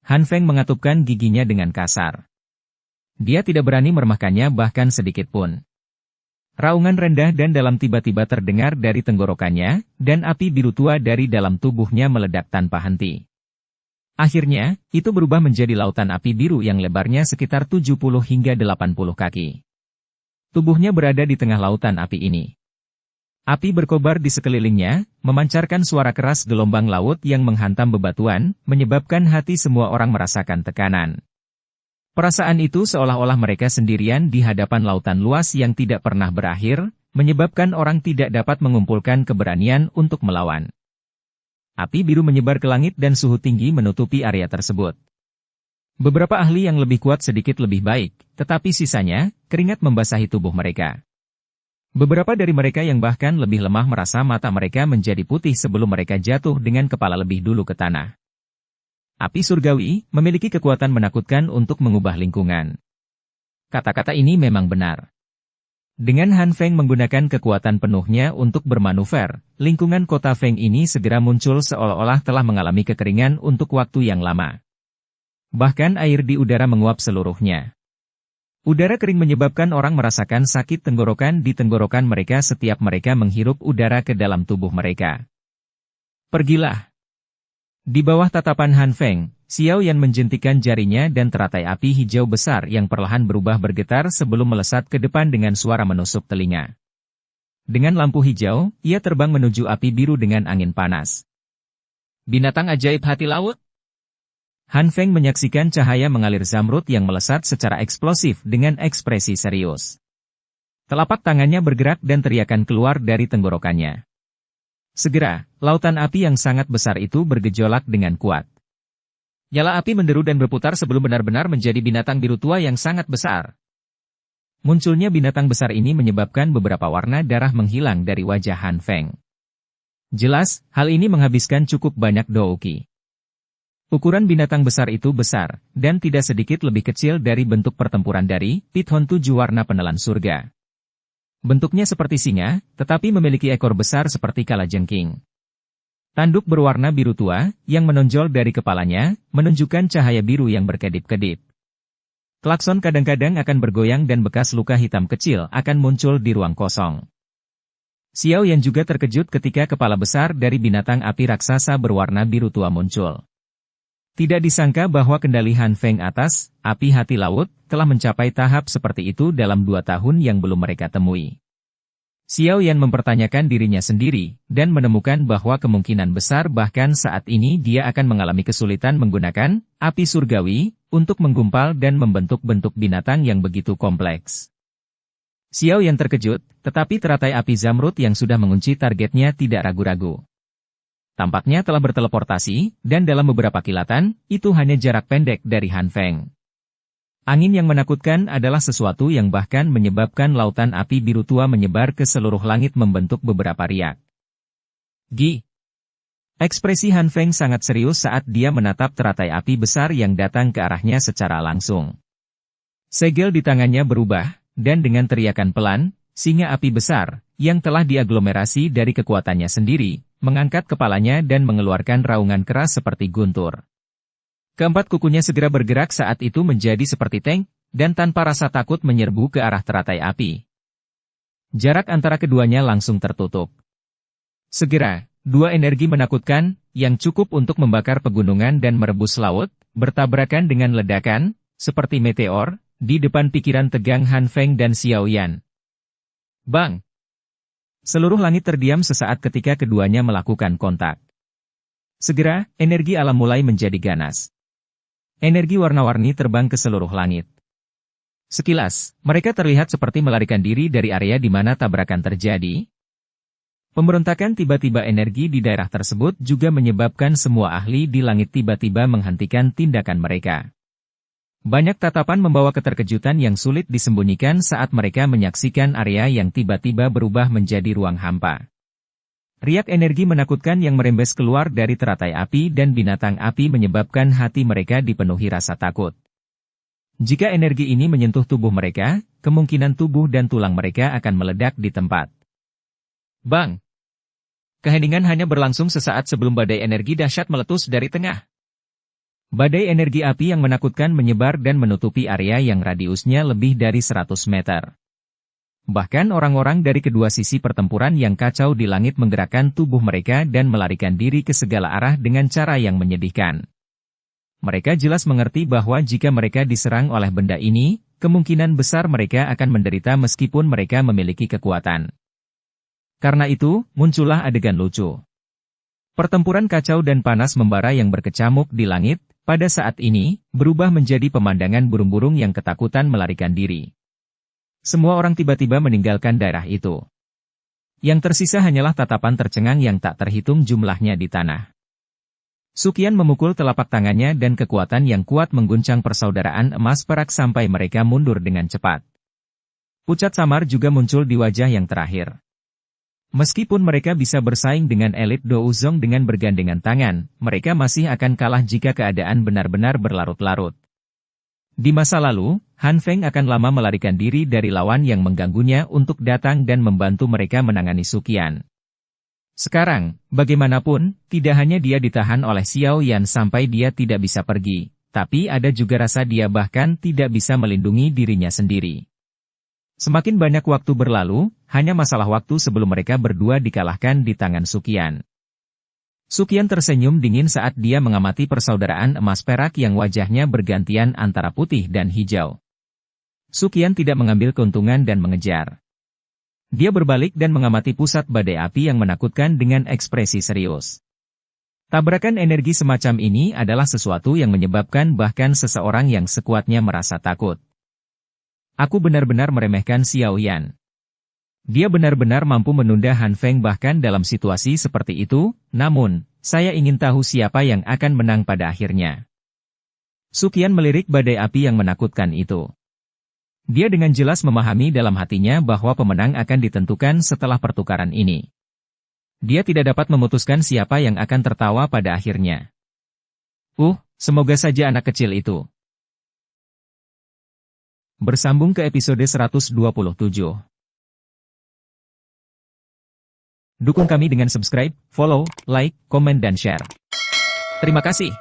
Han Feng mengatupkan giginya dengan kasar. Dia tidak berani meremehkannya bahkan sedikit pun. Raungan rendah dan dalam tiba-tiba terdengar dari tenggorokannya, dan api biru tua dari dalam tubuhnya meledak tanpa henti. Akhirnya, itu berubah menjadi lautan api biru yang lebarnya sekitar 70 hingga 80 kaki. Tubuhnya berada di tengah lautan api ini. Api berkobar di sekelilingnya, memancarkan suara keras gelombang laut yang menghantam bebatuan, menyebabkan hati semua orang merasakan tekanan. Perasaan itu seolah-olah mereka sendirian di hadapan lautan luas yang tidak pernah berakhir, menyebabkan orang tidak dapat mengumpulkan keberanian untuk melawan. Api biru menyebar ke langit dan suhu tinggi menutupi area tersebut. Beberapa ahli yang lebih kuat sedikit lebih baik, tetapi sisanya, keringat membasahi tubuh mereka. Beberapa dari mereka yang bahkan lebih lemah merasa mata mereka menjadi putih sebelum mereka jatuh dengan kepala lebih dulu ke tanah. Api surgawi memiliki kekuatan menakutkan untuk mengubah lingkungan. Kata-kata ini memang benar. Dengan Han Feng menggunakan kekuatan penuhnya untuk bermanuver, lingkungan kota Feng ini segera muncul seolah-olah telah mengalami kekeringan untuk waktu yang lama. Bahkan air di udara menguap seluruhnya. Udara kering menyebabkan orang merasakan sakit tenggorokan di tenggorokan mereka setiap mereka menghirup udara ke dalam tubuh mereka. Pergilah. Di bawah tatapan Han Feng, Xiao Yan menjentikan jarinya dan teratai api hijau besar yang perlahan berubah bergetar sebelum melesat ke depan dengan suara menusuk telinga. Dengan lampu hijau, ia terbang menuju api biru dengan angin panas. Binatang ajaib hati laut? Han Feng menyaksikan cahaya mengalir zamrud yang melesat secara eksplosif dengan ekspresi serius. Telapak tangannya bergerak dan teriakan keluar dari tenggorokannya. Segera, lautan api yang sangat besar itu bergejolak dengan kuat. Nyala api menderu dan berputar sebelum benar-benar menjadi binatang biru tua yang sangat besar. Munculnya binatang besar ini menyebabkan beberapa warna darah menghilang dari wajah Han Feng. Jelas, hal ini menghabiskan cukup banyak douki. Ukuran binatang besar itu besar, dan tidak sedikit lebih kecil dari bentuk pertempuran dari Pithon 7 warna penelan surga. Bentuknya seperti singa, tetapi memiliki ekor besar seperti kalajengking. Tanduk berwarna biru tua, yang menonjol dari kepalanya, menunjukkan cahaya biru yang berkedip-kedip. Klakson kadang-kadang akan bergoyang dan bekas luka hitam kecil akan muncul di ruang kosong. Xiao Yan juga terkejut ketika kepala besar dari binatang api raksasa berwarna biru tua muncul. Tidak disangka bahwa kendali Han Feng atas api hati laut telah mencapai tahap seperti itu dalam 2 tahun yang belum mereka temui. Xiao Yan mempertanyakan dirinya sendiri, dan menemukan bahwa kemungkinan besar bahkan saat ini dia akan mengalami kesulitan menggunakan api surgawi untuk menggumpal dan membentuk bentuk binatang yang begitu kompleks. Xiao Yan terkejut, tetapi teratai api zamrud yang sudah mengunci targetnya tidak ragu-ragu. Tampaknya telah berteleportasi, dan dalam beberapa kilatan, itu hanya jarak pendek dari Han Feng. Angin yang menakutkan adalah sesuatu yang bahkan menyebabkan lautan api biru tua menyebar ke seluruh langit membentuk beberapa riak. Gi. Ekspresi Han Feng sangat serius saat dia menatap teratai api besar yang datang ke arahnya secara langsung. Segel di tangannya berubah, dan dengan teriakan pelan, singa api besar, yang telah diaglomerasi dari kekuatannya sendiri, mengangkat kepalanya dan mengeluarkan raungan keras seperti guntur. Keempat kukunya segera bergerak saat itu menjadi seperti tank, dan tanpa rasa takut menyerbu ke arah teratai api. Jarak antara keduanya langsung tertutup. Segera, 2 energi menakutkan, yang cukup untuk membakar pegunungan dan merebus laut, bertabrakan dengan ledakan, seperti meteor, di depan pikiran tegang Han Feng dan Xiao Yan. Bang! Seluruh langit terdiam sesaat ketika keduanya melakukan kontak. Segera, energi alam mulai menjadi ganas. Energi warna-warni terbang ke seluruh langit. Sekilas, mereka terlihat seperti melarikan diri dari area di mana tabrakan terjadi. Pemberontakan tiba-tiba energi di daerah tersebut juga menyebabkan semua ahli di langit tiba-tiba menghentikan tindakan mereka. Banyak tatapan membawa keterkejutan yang sulit disembunyikan saat mereka menyaksikan area yang tiba-tiba berubah menjadi ruang hampa. Riak energi menakutkan yang merembes keluar dari teratai api dan binatang api menyebabkan hati mereka dipenuhi rasa takut. Jika energi ini menyentuh tubuh mereka, kemungkinan tubuh dan tulang mereka akan meledak di tempat. Bang! Keheningan hanya berlangsung sesaat sebelum badai energi dahsyat meletus dari tengah. Badai energi api yang menakutkan menyebar dan menutupi area yang radiusnya lebih dari 100 meter. Bahkan orang-orang dari kedua sisi pertempuran yang kacau di langit menggerakkan tubuh mereka dan melarikan diri ke segala arah dengan cara yang menyedihkan. Mereka jelas mengerti bahwa jika mereka diserang oleh benda ini, kemungkinan besar mereka akan menderita meskipun mereka memiliki kekuatan. Karena itu, muncullah adegan lucu. Pertempuran kacau dan panas membara yang berkecamuk di langit, pada saat ini, berubah menjadi pemandangan burung-burung yang ketakutan melarikan diri. Semua orang tiba-tiba meninggalkan daerah itu. Yang tersisa hanyalah tatapan tercengang yang tak terhitung jumlahnya di tanah. Suqian memukul telapak tangannya dan kekuatan yang kuat mengguncang persaudaraan emas perak sampai mereka mundur dengan cepat. Pucat samar juga muncul di wajah yang terakhir. Meskipun mereka bisa bersaing dengan elit Douzong dengan bergandengan tangan, mereka masih akan kalah jika keadaan benar-benar berlarut-larut. Di masa lalu, Han Feng akan lama melarikan diri dari lawan yang mengganggunya untuk datang dan membantu mereka menangani Suqian. Sekarang, bagaimanapun, tidak hanya dia ditahan oleh Xiao Yan sampai dia tidak bisa pergi, tapi ada juga rasa dia bahkan tidak bisa melindungi dirinya sendiri. Semakin banyak waktu berlalu, hanya masalah waktu sebelum mereka berdua dikalahkan di tangan Suqian. Suqian tersenyum dingin saat dia mengamati persaudaraan emas perak yang wajahnya bergantian antara putih dan hijau. Suqian tidak mengambil keuntungan dan mengejar. Dia berbalik dan mengamati pusat badai api yang menakutkan dengan ekspresi serius. Tabrakan energi semacam ini adalah sesuatu yang menyebabkan bahkan seseorang yang sekuatnya merasa takut. Aku benar-benar meremehkan Xiao Yan. Dia benar-benar mampu menunda Han Feng bahkan dalam situasi seperti itu, namun, saya ingin tahu siapa yang akan menang pada akhirnya. Sukian melirik badai api yang menakutkan itu. Dia dengan jelas memahami dalam hatinya bahwa pemenang akan ditentukan setelah pertukaran ini. Dia tidak dapat memutuskan siapa yang akan tertawa pada akhirnya. Semoga saja anak kecil itu. Bersambung ke episode 127. Dukung kami dengan subscribe, follow, like, komen dan share. Terima kasih.